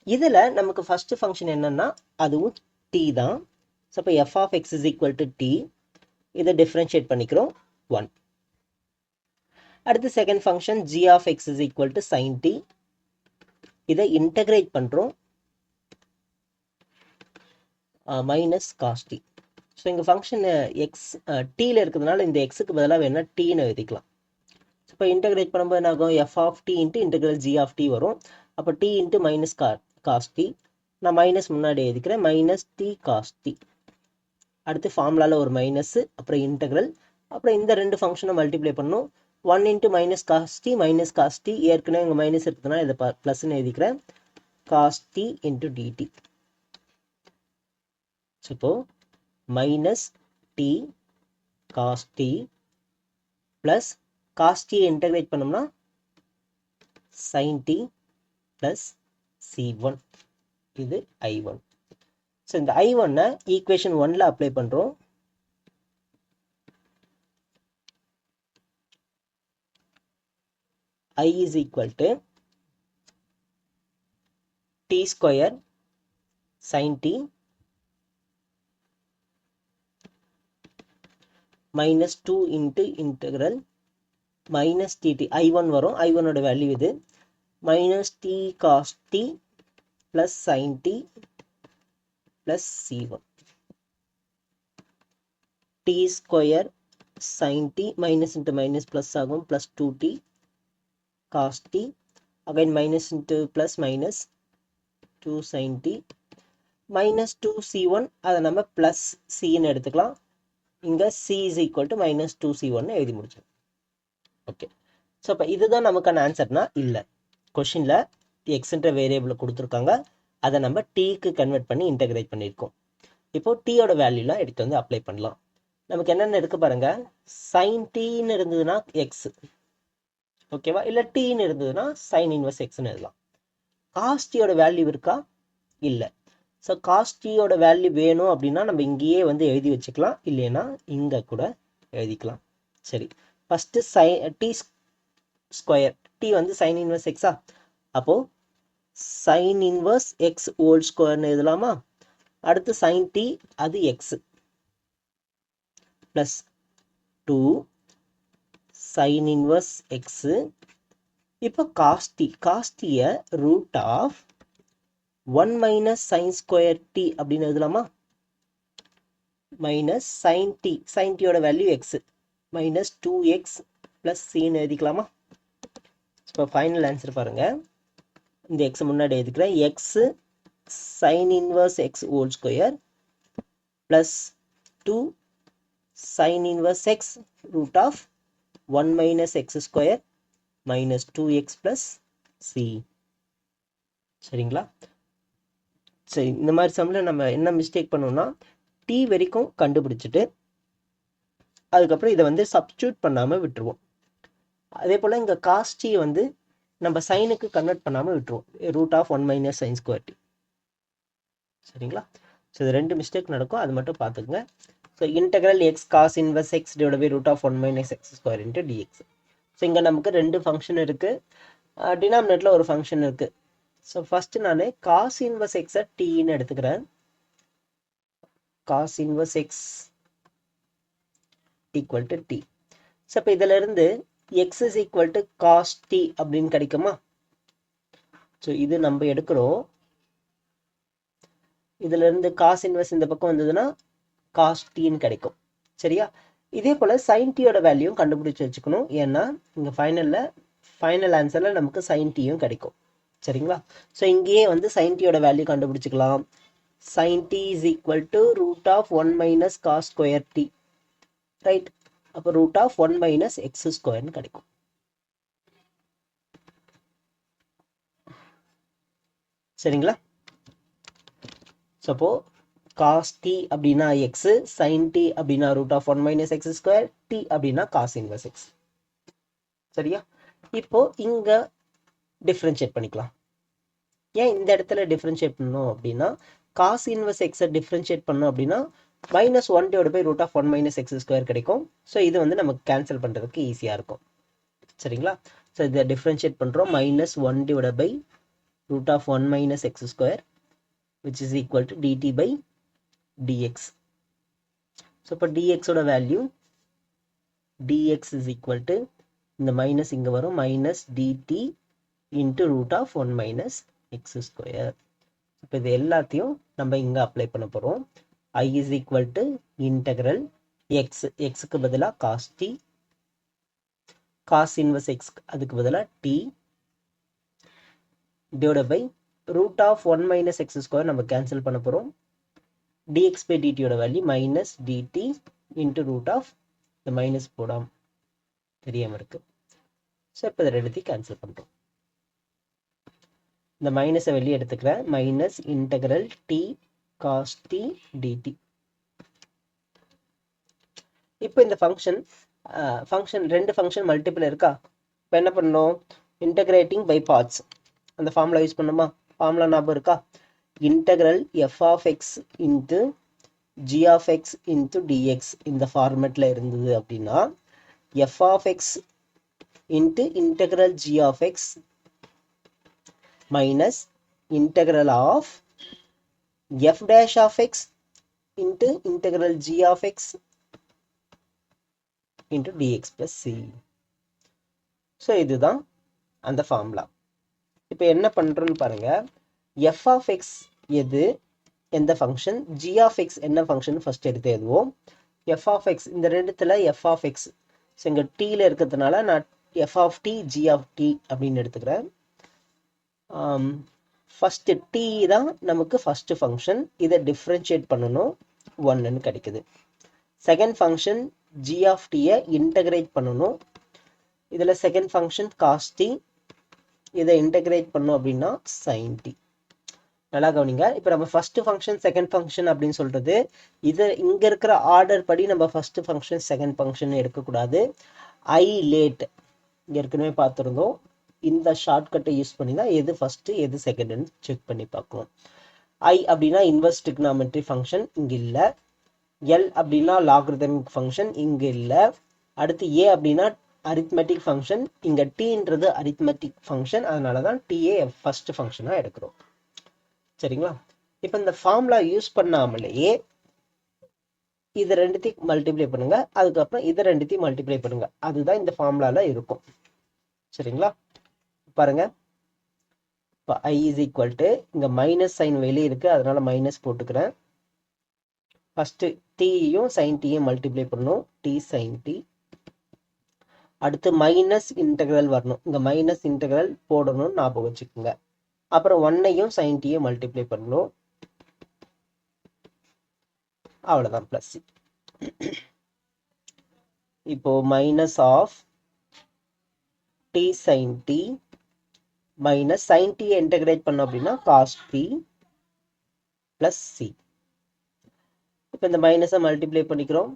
இதில் நமக்கு ஃபர்ஸ்ட் ஃபங்க்ஷன் என்னன்னா அதுவும் t தான். ஸோ இப்போ f of x is equal to t. இதை டிஃப்ரென்ஷியேட் பண்ணிக்கிறோம் 1. அடுத்து second function g of x is equal to sin t. இதை இன்டகிரேட் பண்ணுறோம் மைனஸ் காஸ் டி. ஸோ இங்கே ஃபங்க்ஷன் எக்ஸ் டீயில் இருக்கிறதுனால இந்த எக்ஸுக்கு பதிலாக வேணால் டீன்னு எழுதிக்கலாம். இப்போ இன்டகிரேட் பண்ணும்போது என்ன ஆகும்? F of t into integral g of t வரும். அப்போ t into minus cos t, நான் மைனஸ் முன்னாடி எழுதிக்கிறேன், மைனஸ் டி காஸ் டி. அடுத்து ஃபார்முலாவில் ஒரு மைனஸ், அப்புறம் இன்டகிரல், அப்புறம் இந்த ரெண்டு ஃபங்க்ஷனை மல்டிப்ளை பண்ணணும். 1 இன்ட்டு மைனஸ் காஸ் டி, ஏற்கனவே இங்கே மைனஸ் இருக்குதுன்னா இதை ப்ளஸ்ன்னு எழுதிக்கிறேன், cos t into dt. So இப்போ minus t cos t plus cos t integrate பண்ணோம்னா sin t ப்ளஸ் c1. இது I1. ஸோ இந்த I1-ஐ ஈக்குவேஷன் 1ல் அப்ளை பண்ணுறோம். I is equal to t square sin t minus 2 into integral minus dt. I1 வரும், I1 ஓட வேல்யூ இது, minus t cos t plus sin t plus c1. t square sin t minus into minus plus ஆகும், plus 2t cos t, again minus into plus minus 2 sin t minus 2 c1. அதை நம்ம plus c ன்னு எடுத்துக்கலாம். இங்கே c is equal to minus 2 c1 எழுதி முடிச்சோம். Okay, so அப்போ இதுதான் நமக்கான ஆன்சர்னா இல்லை. கொஷினில் எக்ஸ்ன்ற வேரியபிளை கொடுத்துருக்காங்க, அதை நம்ம டீக்கு கன்வெர்ட் பண்ணி இன்டகிரேட் பண்ணியிருக்கோம். இப்போ டீயோட வேல்யூலாம் எடுத்து வந்து அப்ளை பண்ணலாம். நமக்கு என்னென்ன இருக்கு பாருங்க, சைன் டீன்னு இருந்ததுன்னா எக்ஸ், ஓகேவா, இல்லை டீன்னு இருந்ததுன்னா சைன் இன்வர்ஸ் எக்ஸ்ன்னு எழுதலாம். காஸ்டியோட வேல்யூ இருக்கா? இல்லை. ஸோ காஸ்டியோட வேல்யூ வேணும் அப்படின்னா நம்ம இங்கேயே வந்து எழுதி வச்சுக்கலாம், இல்லைன்னா இங்கே கூட எழுதிக்கலாம். சரி, ஃபஸ்ட்டு டி ஸ்கொயர், டி வந்து சைன் இன்வர்ஸ் எக்ஸா, அப்போது சைன் இன்வர்ஸ் எக்ஸ் ஹோல் ஸ்கொயர்னு எழுதலாமா? அடுத்து சைன் டி, அது x plus 2 sine inverse x. இப்போ காஸ்டியை root of 1 minus sine square t அப்படின்னு எழுதலாமா? மைனஸ் சைன் டியோட value x, minus 2x plus சின்னு எழுதிக்கலாமா? இப்போ ஃபைனல் ஆன்சர் பாருங்க, இந்த எக்ஸ் முன்னாடி எழுதிக்கிறேன், x sine inverse x whole square plus 2 sine inverse x root of 1 minus x square minus 2x plus c. சரிங்களா? சரி, இந்த மாதிரி சம்மில் நம்ம என்ன மிஸ்டேக் பண்ணோம்னா டி வரைக்கும் கண்டுபிடிச்சிட்டு அதுக்கப்புறம் இதை வந்து சப்ஸ்டியூட் பண்ணாமல் விட்டுருவோம். அதே போல் இங்கே காஸ்டியை வந்து நம்ம சைனுக்கு கன்வெர்ட் பண்ணாமல் விட்டுருவோம், root of 1 minus sine square t. சரிங்களா? ஸோ இது ரெண்டு மிஸ்டேக் நடக்கும், அது மட்டும் பார்த்துக்குங்க. So integral x cos inverse x divide by root of 1 minus x square into dx. So இங்கே நமக்கு ரெண்டு ஃபங்க்ஷன் இருக்குது, டினாமினேட்டில் ஒரு ஃபங்க்ஷன் இருக்குது. ஸோ ஃபஸ்ட்டு நான் காஸ் இன்வர்ஸ் எக்ஸை டீன்னு எடுத்துக்கிறேன். Cos inverse x equal to t. So இப்போ இதில் இருந்து x is equal to cos D அப்படின்னு கிடைக்குமா? ஸோ இது நம்ம எடுக்கிறோம், இதுல இருந்து காஸ் இன்வர்ஸ் இந்த பக்கம் வந்ததுன்னா காஸ் டீன்னு கிடைக்கும். சரியா? இதே போல் சைன் டீயோட வேல்யூவும் கண்டுபிடிச்சி வச்சுக்கணும், ஏன்னா இங்கே ஃபைனல் ஆன்சரில் நமக்கு சைன் டீயும் கிடைக்கும். சரிங்களா? ஸோ இங்கேயே வந்து சைன் டீயோட வேல்யூ கண்டுபிடிச்சிக்கலாம். Sine t is equal to root of 1 minus cos square t, right? அப்போ ரூட் ஆஃப் 1 மைனஸ் எக்ஸ் ஸ்கொயர்னு கிடைக்கும். சரிங்களா? ஸோ cos t அப்படின்னா x, sin t அப்படின்னா root of 1 minus x square, t அப்படின்னா காஸ் இன்வர்ஸ் எக்ஸ். சரியா? இப்போ இங்க டிஃப்ரென்ஷியேட் பண்ணிக்கலாம். ஏன் இந்த இடத்துல டிஃப்ரென்ஷியேட் பண்ணணும் அப்படின்னா காஸ் இன்வர்ஸ் எக்ஸை டிஃப்ரென்ஷியேட் பண்ணோம் அப்படின்னா minus 1 divide by root of 1 minus x square கிடைக்கும். ஸோ இது வந்து நமக்கு கேன்சல் பண்ணுறதுக்கு ஈஸியாக இருக்கும். சரிங்களா? ஸோ இதை டிஃப்ரென்ஷியேட் பண்ணுறோம். Minus 1 divide by root of 1 minus x square which is equal to dt by dx. So இப்போ dx ஓட value dx is equal to இந்த மைனஸ் இங்க வரும் minus dt into root of 1 minus x square. இப்போ இது எல்லாத்தையும் நம்ம இங்க அப்ளை பண்ண போறோம். I is equal to integral x, xக்கு பதிலா cos t, cos inverse x அதுக்கு பதிலா t divided by root of 1 minus x square நம்ம கேன்சல் பண்ண போறோம். dx by dt ஓட value minus dt into root of இந்த மைனஸ் போடாம தெரியாம இருக்கு. ஸோ இப்போ இதை ரெண்டுத்தையும் கேன்சல் பண்ணுறோம். இந்த மைனஸை வெளியே எடுத்துக்கிறேன். Minus integral t cos t dt. இப்போ இந்த ஃபங்க்ஷன் ரெண்டு ஃபங்க்ஷன் மல்டிபிள் இருக்கா? இப்போ என்ன பண்ணணும்? இன்டெகிரேட்டிங் பை பார்ட்ஸ் அந்த ஃபார்முலா யூஸ் பண்ணுமா? ஃபார்முலா ஞாபகம் இருக்கா? Integral f of x into g of x into dx இந்த ஃபார்மேட்ல இருந்தது அப்படின்னா f of x into integral g of x minus integral of f dash of x into integral g of x into dx plus c. So இதுதான் அந்த formula. இப்போ என்ன பண்ணுறோன்னு பாருங்க. f of x எது எந்த ஃபங்க்ஷன், g of x என்ன function first எடுத்து எழுதுவோம். f of x இந்த ரெண்டுத்துல f of x ஸோ இங்கே டீல இருக்கிறதுனால நான் f of t g of t அப்படின்னு எடுத்துக்கிறேன். ஃபர்ஸ்ட் t தான் நமக்கு ஃபர்ஸ்ட் ஃபங்க்ஷன். இதை டிஃப்ரென்ஷியேட் பண்ணணும், 1ன்னு கிடைக்குது. செகண்ட் ஃபங்க்ஷன் g of t-யை இன்டகிரேட் பண்ணணும். இதில் செகண்ட் ஃபங்க்ஷன் cos t, இதை இன்டகிரேட் பண்ணோம் அப்படின்னா sin t. நல்லா கவனிங்க. இப்போ நம்ம ஃபர்ஸ்ட் ஃபங்க்ஷன் செகண்ட் ஃபங்க்ஷன் அப்படின்னு சொல்றது இது இங்க இருக்கிற ஆர்டர் படி நம்ம ஃபர்ஸ்ட் ஃபங்க்ஷன் செகண்ட் ஃபங்க்ஷன் எடுக்கக்கூடாது. ஐ லேட் ஏற்கனவே பார்த்துருந்தோம். இந்த ஷார்ட்கட்டை யூஸ் பண்ணி தான் எது ஃபர்ஸ்ட் எது செகண்ட்னு செக் பண்ணி பார்க்கணும். ஐ அப்படின்னா இன்வெர்ஸ் ட்ரிகனாமெட்ரி ஃபங்க்ஷன் இங்க இல்லை. எல் அப்படின்னா லாகரிதமிக் ஃபங்க்ஷன் இங்க இல்லை. அடுத்து ஏ அப்படின்னா அரித்மெட்டிக் ஃபங்க்ஷன், இங்க டீன்றது அரித்மெட்டிக் ஃபங்க்ஷன், அதனால தான் டிஏ ஃபர்ஸ்ட் ஃபங்க்ஷனாக எடுக்கிறோம். சரிங்களா? இப்போ இந்த ஃபார்முலா யூஸ் பண்ணாமலேயே இதை ரெண்டுத்தையும் மல்டிப்ளை பண்ணுங்க, அதுக்கப்புறம் இதை ரெண்டுத்தையும் மல்டிப்ளை பண்ணுங்க. அதுதான் இந்த ஃபார்முலால இருக்கும். சரிங்களா? பாருங்க. இப்போ ஐ இஸ் ஈக்குவல் டு இங்க மைனஸ் சைன் வெளியே இருக்கு, அதனால மைனஸ் போட்டுக்கிறேன். ஃபர்ஸ்ட் டீயும் சைன் டீயும் மல்டிப்ளை பண்ணணும், டி சைன் டி. அடுத்து மைனஸ் இன்டெக்ரல் வரணும், இங்க மைனஸ் இன்டெக்ரல் போடணும்னு ஞாபகம் வச்சுக்கோங்க. அப்புறம் 1ஐயும் sin t-யும் மல்டிப்ளை பண்ணணும். அவ்வளவுதான் பிளஸ். இப்போ minus of t sin t minus sin t integrate பண்ணோம் அப்படின்னா cos t பிளஸ் c. இப்போ இந்த மைனஸை மல்டிப்ளை பண்ணிக்கிறோம்.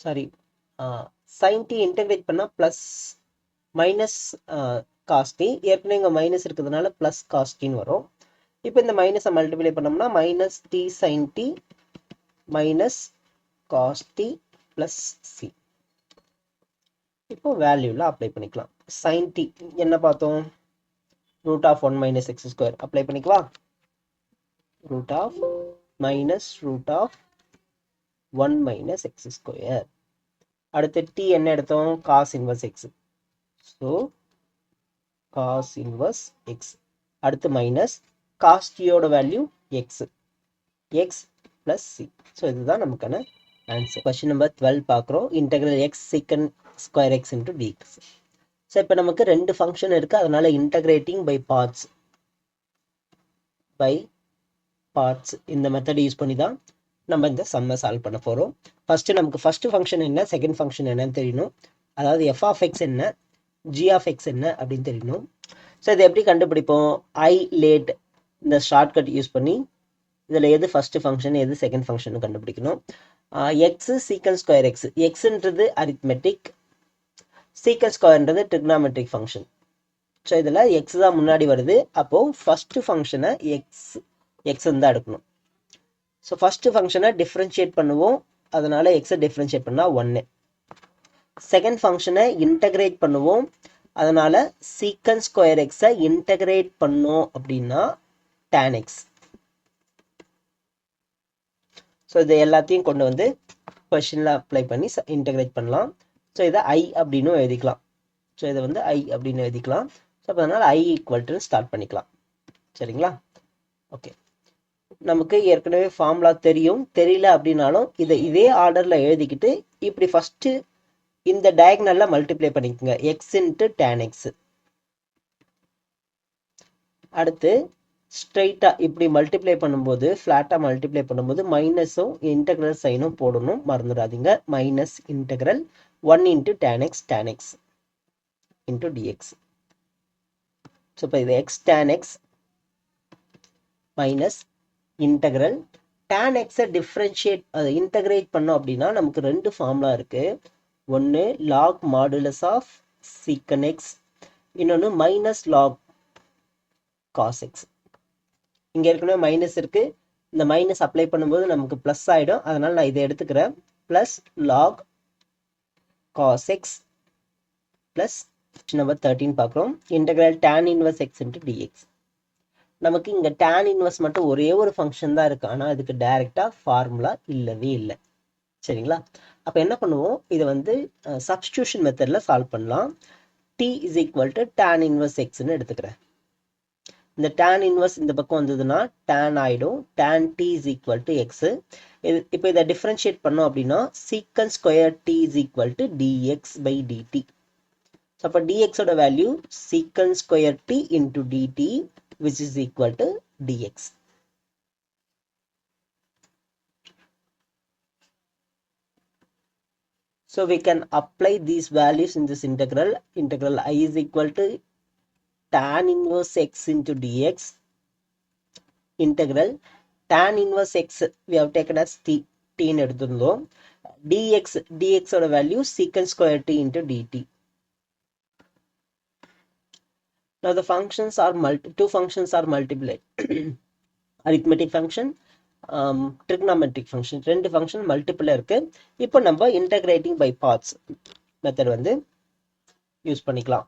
சாரி, sin t இன்டகிரேட் பண்ணா பிளஸ் மைனஸ் cos t, ஏற்கனவே இங்கே மைனஸ் இருக்கிறதுனால பிளஸ் cos t-ன்னு வரும். இப்போ இந்த மைனஸை மல்டிப்ளை பண்ணோம்னா minus t sine t minus cos t plus c. இப்போ வேல்யூவில் அப்ளை பண்ணிக்கலாம். சைன் டி என்ன பார்த்தோம்? Root of 1 minus x square apply பண்ணிக்குவா. Root of minus root of 1 minus x square. அடுத்து டி என்ன எடுத்தோம்? Cos inverse x. So cos inverse x. அடுத்து மைனஸ் காஸ் டியோட value x, x plus c. So இதுதான் நமக்கான ஆன்சர். கொஸ்டின் நம்பர் 12 பார்க்குறோம். Integral x secant square X into dx. So இப்போ நமக்கு ரெண்டு ஃபங்க்ஷன் இருக்குது, அதனால இன்டகிரேட்டிங் பை பார்ட்ஸ் இந்த மெத்தட் யூஸ் பண்ணி தான் நம்ம இந்த சம்மை சால்வ் பண்ண போகிறோம். ஃபர்ஸ்ட் நமக்கு ஃபர்ஸ்ட் ஃபங்க்ஷன் என்ன, செகண்ட் ஃபங்க்ஷன் என்னன்னு தெரியணும். அதாவது எஃப் ஆஃப் எக்ஸ் என்ன, ஜி ஆஃப் எக்ஸ் என்ன அப்படின்னு தெரியணும். ஸோ இதை எப்படி கண்டுபிடிப்போம்? ஐ லேட் இந்த ஷார்ட்கட் யூஸ் பண்ணி இதில் எது ஃபஸ்ட்டு ஃபங்க்ஷன் எது செகண்ட் ஃபங்க்ஷன் கண்டுபிடிக்கணும். எக்ஸு சீக்கன் ஸ்கொயர் எக்ஸ், எக்ஸுன்றது அரித்மெட்டிக், சீக்கன் ஸ்கொயர்ன்றது ட்ரிக்னாமெட்ரிக் ஃபங்க்ஷன். ஸோ இதில் எக்ஸ் தான் முன்னாடி வருது, அப்போது ஃபஸ்ட்டு ஃபங்க்ஷனை எக்ஸ்ன்னு தான் எடுக்கணும். ஸோ ஃபஸ்ட்டு ஃபங்க்ஷனை டிஃப்ரென்ஷியேட் பண்ணுவோம், அதனால் எக்ஸை டிஃப்ரென்ஷியேட் பண்ணால் 1. செகண்ட் ஃபங்க்ஷனை இன்டகிரேட் பண்ணுவோம், அதனால் சீக்கன் ஸ்கொயர் எக்ஸை இன்டகிரேட் பண்ணோம் அப்படின்னா tan x. ஸோ இது எல்லாத்தையும் கொண்டு வந்து கொஷனில் அப்ளை பண்ணி இன்டகிரேட் பண்ணலாம். ஸோ இதை ஐ அப்படின்னு எழுதிக்கலாம். ஸோ இதை வந்து ஐ அப்படின்னு எழுதிக்கலாம். ஸோ அப்போ அதனால் ஐ ஈக்குவல் ஸ்டார்ட் பண்ணிக்கலாம். சரிங்களா? ஓகே, நமக்கு ஏற்கனவே ஃபார்முலா தெரியும், தெரியல அப்படின்னாலும் இதை இதே ஆர்டரில் எழுதிக்கிட்டு இப்படி ஃபஸ்ட்டு இந்த டயக்னலில் மல்டிப்ளை பண்ணிக்கோங்க, எக்ஸ் இன்ட்டு tan x. அடுத்து ஸ்ட்ரைட்டாக இப்படி மல்டிப்ளை பண்ணும்போது, ஃப்ளாட்டாக மல்டிப்ளை பண்ணும்போது மைனஸும் இன்டெக்ரல் சைனும் போடணும், மறந்துடாதீங்க. Minus integral 1 into tan x into dx. So இப்போ இது x tan x minus integral tan x-ஐ டிஃப்ரென்ஷியேட் இன்டகிரேட் பண்ணோம் அப்படின்னா நமக்கு ரெண்டு ஃபார்முலா இருக்குது. ஒன்று log modulus of secant x, இன்னொன்று மைனஸ் லாக் காஸ் எக்ஸ். இங்கே ஏற்கனவே மைனஸ் இருக்குது, இந்த மைனஸ் அப்ளை பண்ணும்போது நமக்கு ப்ளஸ் ஆகிடும், அதனால் நான் இதை எடுத்துக்கிறேன். Plus log cos x plus number 13 பார்க்குறோம், integral tan inverse x into dx. நமக்கு இங்கே tan இன்வர்ஸ் மட்டும் ஒரே ஒரு ஃபங்க்ஷன் தான் இருக்குது, ஆனால் அதுக்கு டைரெக்டாக ஃபார்முலா இல்லவே இல்லை. சரிங்களா? அப்போ என்ன பண்ணுவோம், இதை வந்து சப்ஸ்டியூஷன் மெத்தடில் சால்வ் பண்ணலாம். t is equal to tan inverse எக்ஸ்ன்னு எடுத்துக்கிறேன். இந்த tan இன்வர்ஸ் இந்த பக்கம் வந்ததுன்னா tan ஆகிடும், tan t is equal to x. இப்போ இதை டிஃப்ரென்ஷியேட் பண்ணோம் அப்படின்னா secant square t is equal to dx by dt. So அப்போ dxோட value secant square t into dt which is equal to dx. So we can apply these values in this integral. Integral I is equal to tan inverse x into dx. Integral tan inverse x we have taken as t in எடுத்துருந்தோம். dx ஓட value secant square t into dt. Now the functions are two functions are multiplied. Arithmetic function, trigonometric function, ரெண்டு function multiple இருக்கு. இப்போ நம்ம integrating by parts method வந்து use பண்ணிக்கலாம்.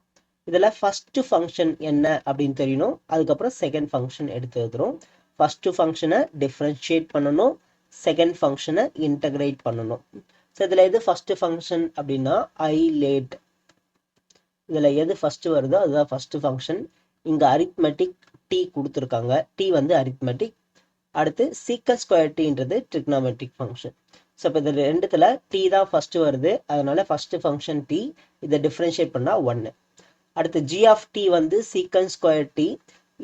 இதில் first function என்ன அப்படின்னு தெரியணும், அதுக்கப்புறம் செகண்ட் ஃபங்க்ஷன் எடுத்து எழுதுறோம். ஃபஸ்ட்டு ஃபங்க்ஷனை டிஃப்ரென்ஷியேட் பண்ணணும், செகண்ட் ஃபங்க்ஷனை இன்டகிரேட் பண்ணணும். ஸோ இதில் எது ஃபஸ்ட்டு ஃபங்க்ஷன் அப்படின்னா ஐ லேட், இதில் எது ஃபஸ்ட்டு வருதோ அதுதான் ஃபஸ்ட்டு ஃபங்க்ஷன். இங்கே அரித்மெட்டிக் டி கொடுத்துருக்காங்க, டி வந்து அரித்மெட்டிக். அடுத்து சீக்கன் ஸ்கொயர் டீன்றது ட்ரிக்னாமெட்ரிக் ஃபங்க்ஷன். ஸோ இப்போ இது ரெண்டுத்தில் டி தான் ஃபஸ்ட்டு வருது, அதனால் ஃபஸ்ட்டு ஃபங்க்ஷன் டி, இதை டிஃப்ரென்ஷியேட் பண்ணால் 1. அடுத்து ஜி ஆஃப் டி வந்து சீக்கன் ஸ்கொயர் டி,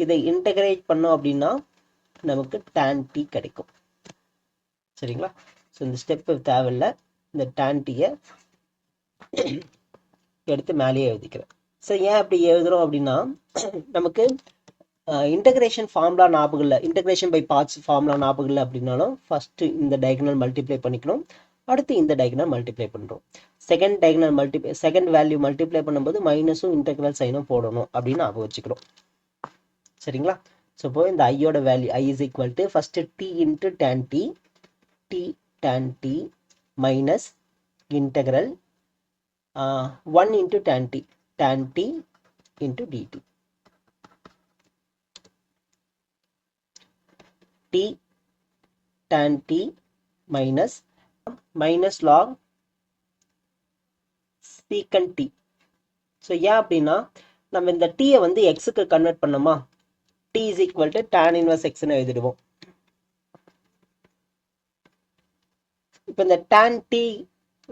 இதை இன்டகிரேட் பண்ணோம் அப்படின்னா நமக்கு tan டி கிடைக்கும். சரிங்களா? ஸோ இந்த ஸ்டெப்பு தேவையில்லை, இந்த tan டீயை எடுத்து மேலேயே எழுதிக்கிறேன். ஸோ ஏன் அப்படி எழுதுகிறோம் அப்படின்னா நமக்கு இன்டகிரேஷன் ஃபார்முலா ஞாபகம் இல்லை, இன்டகிரேஷன் பை பார்ட்ஸ் ஃபார்முலா ஞாபகம் இல்லை அப்படின்னாலும் ஃபஸ்ட்டு இந்த டயகனல் மல்டிப்ளை பண்ணிக்கணும், அடுத்து இந்த டயகனல் மல்டிப்ளை பண்ணுறோம். செகண்ட் வேல்யூ மல்டிப்ளை பண்ணும்போது மைனஸும் இன்டெக்ரல் சைனும் போடணும் அப்படின்னு ஞாபகம் வச்சுக்கிறோம். சரிங்களா? ஸோ இப்போ இந்த ஐயோட value I is equal to first t into tan t, t tan t minus integral 1 into tan t into dt. t tan t minus log secant t. So ஏன் அப்படின்னா நம்ம இந்த டீயை வந்து எக்ஸுக்கு கன்வெர்ட் பண்ணோமா, t is equal to tan inverse xன்னு எழுதிடுவோம். இப்போ இந்த tan t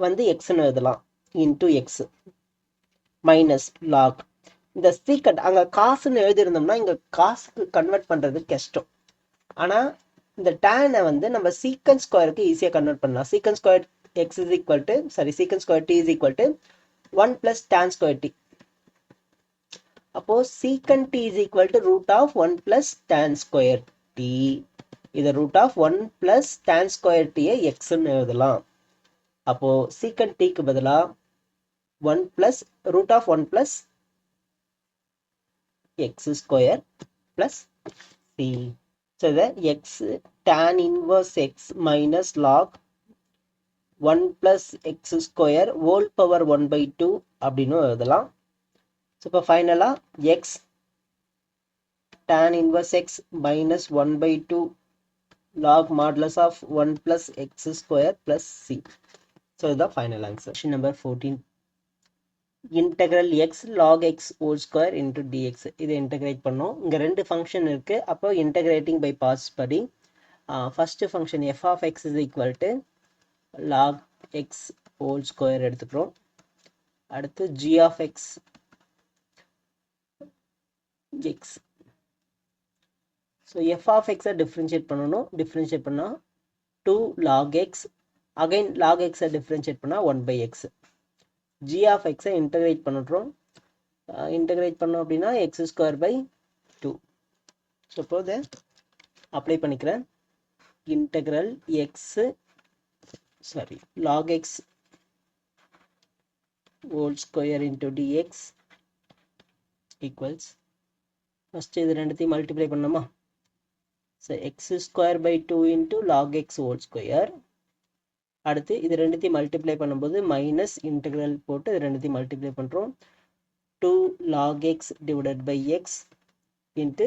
வந்து எக்ஸ்ன்னு எழுதலாம், இன்டூ எக்ஸ் மைனஸ் லாக் இந்த சீக்கண்ட், அங்கே காசுன்னு எழுதியிருந்தோம்னா இங்கே காசுக்கு கன்வெர்ட் பண்ணுறது கஷ்டம். ஆனால் இந்த டேனை வந்து நம்ம சீக்கன் ஸ்கொயருக்கு ஈஸியாக கன்வெர்ட் பண்ணலாம். Secant square x is equal to secant square t is equal to 1 + tan square t. அப்போ secant t is equal to root of 1 plus tan square t. இதை root of 1 plus tan square t xன்னு எழுதலாம். அப்போ secant t க்கு பதிலா 1 plus root of 1 plus x square plus c. So the x tan inverse x minus log 1 plus x square whole power 1 by 2 அப்படின்னு எழுதலாம். So இப்போ ஃபைனலாக x tan inverse x minus 1 by 2 log modulus of 1 plus x square plus c. So இதுதான் final answer. Question number 14. Integral x log x whole square into dx. இதை integrate பண்ணோம். இங்கே ரெண்டு function இருக்குது. அப்போ இன்டெகிரேட்டிங் பை பார்ட்ஸ் படி first function f of x is equal to log x whole square எடுத்துக்கிறோம். அடுத்து g of x x. So f of எக்ஸை டிஃப்ரென்ஷியேட் பண்ணணும். டிஃப்ரென்ஷியேட் பண்ணால் 2 log x. அகைன் லாக் எக்ஸை டிஃப்ரென்ஷியேட் பண்ணால் 1 by x. ஜி ஆஃப் எக்ஸை integrate பண்ணுறோம். Integrate பண்ணோம் அப்படின்னா எக்ஸ் ஸ்கொயர் பை 2. ஸோ இப்போ இதை அப்ளை பண்ணிக்கிறேன். Integral x log x whole square into dx equals, first இது ரெண்டுத்தையும் மல்டிப்ளை பண்ணோமா. So x square by 2 into log x whole square. அடுத்து இது ரெண்டுத்தையும் மல்டிப்ளை பண்ணும்போது மைனஸ் இன்டெக்ரல் போட்டு இது ரெண்டுத்தையும் மல்டிப்ளை பண்ணுறோம். 2 log x divided by x into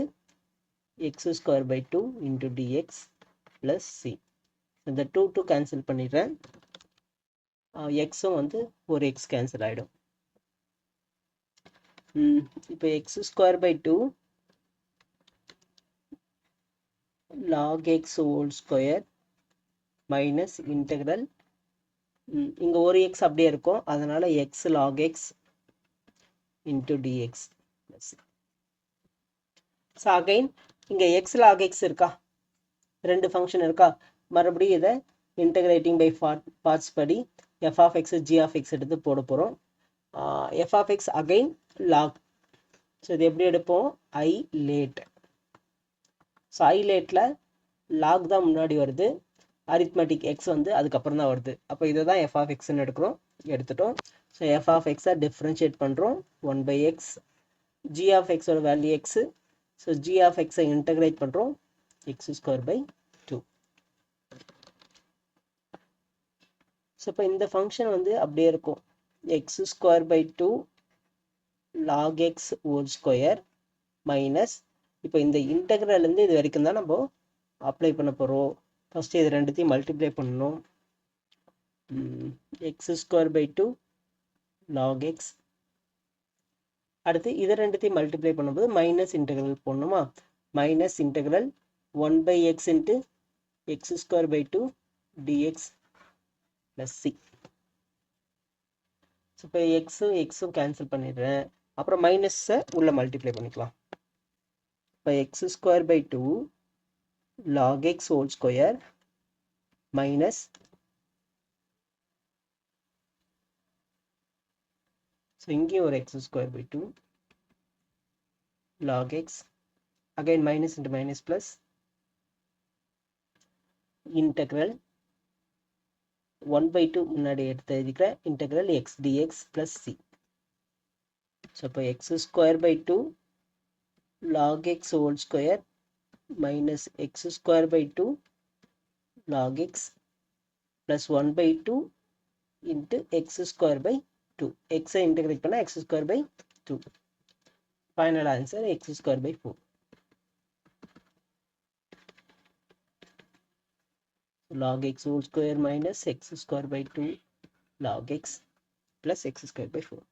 x square by 2 into dx plus c. இந்த 2 கேன்சல் பண்ணிடுறேன். எக்ஸும் வந்து ஒரு எக்ஸ் கேன்சல் ஆகிடும். இப்போ x square by 2 log x whole square minus integral, இங்கே ஒரு எக்ஸ் அப்படியே இருக்கும், அதனால் x log x into dx. So again இங்கே எக்ஸ் log x இருக்கா, ரெண்டு ஃபங்க்ஷன் இருக்கா. மறுபடியும் இதை இன்டெகிரேட்டிங் பை பார்ட்ஸ் படி f of x g of x எடுத்து போட போகிறோம். F of x again log. So இது எப்படி எடுப்போம், ஐ லேட். ஸோ ஐ லேட்டில் லாக் தான் முன்னாடி வருது, அரித்மெட்டிக் எக்ஸ் வந்து அதுக்கப்புறம் தான் வருது. அப்போ இதை தான் எஃப் ஆஃப் எக்ஸ்ன்னு எடுத்துட்டோம். ஸோ எஃப் ஆஃப் எக்ஸை டிஃப்ரென்ஷியேட் பண்ணுறோம் 1 by x. ஜி ஆஃப் எக்ஸோட value x. So g of எக்ஸை இன்டகிரேட் பண்ணுறோம் எக்ஸ் ஸ்கொயர் பை 2. ஸோ இப்போ இந்த ஃபங்க்ஷன் வந்து அப்படியே இருக்கும், x square by 2 log x whole square minus, இப்போ இந்த இன்டெக்ரல்லேருந்து இது வரைக்கும் தான் நம்ம அப்ளை பண்ண போகிறோம். ஃபஸ்ட்டு இது ரெண்டுத்தையும் மல்டிப்ளை பண்ணணும். X square by 2 log x. அடுத்து இது ரெண்டுத்தையும் மல்டிப்ளை பண்ணும்போது மைனஸ் இன்டெக்ரல் போடணுமா. Minus integral 1 by x into x square by 2 dx plus c. So இப்போ எக்ஸும் கேன்சல் பண்ணிடுறேன். அப்புறம் மைனஸை உள்ள மல்டிப்ளை பண்ணிக்கலாம். இப்போ x square by 2 log x whole square minus, so இங்கேயும் ஒரு x square by 2 log x, again minus into minus plus, integral 1 by 2 முன்னாடி எடுத்து எழுதிக்கிறேன், integral x dx plus c. So இப்போ x square by 2 log x whole square minus x square by 2 log x plus 1 by 2 into x square by 2. x integrate பண்ணா x square by 2. Final answer x square by 4. Log x whole square minus x square by 2 log x plus x square by 4.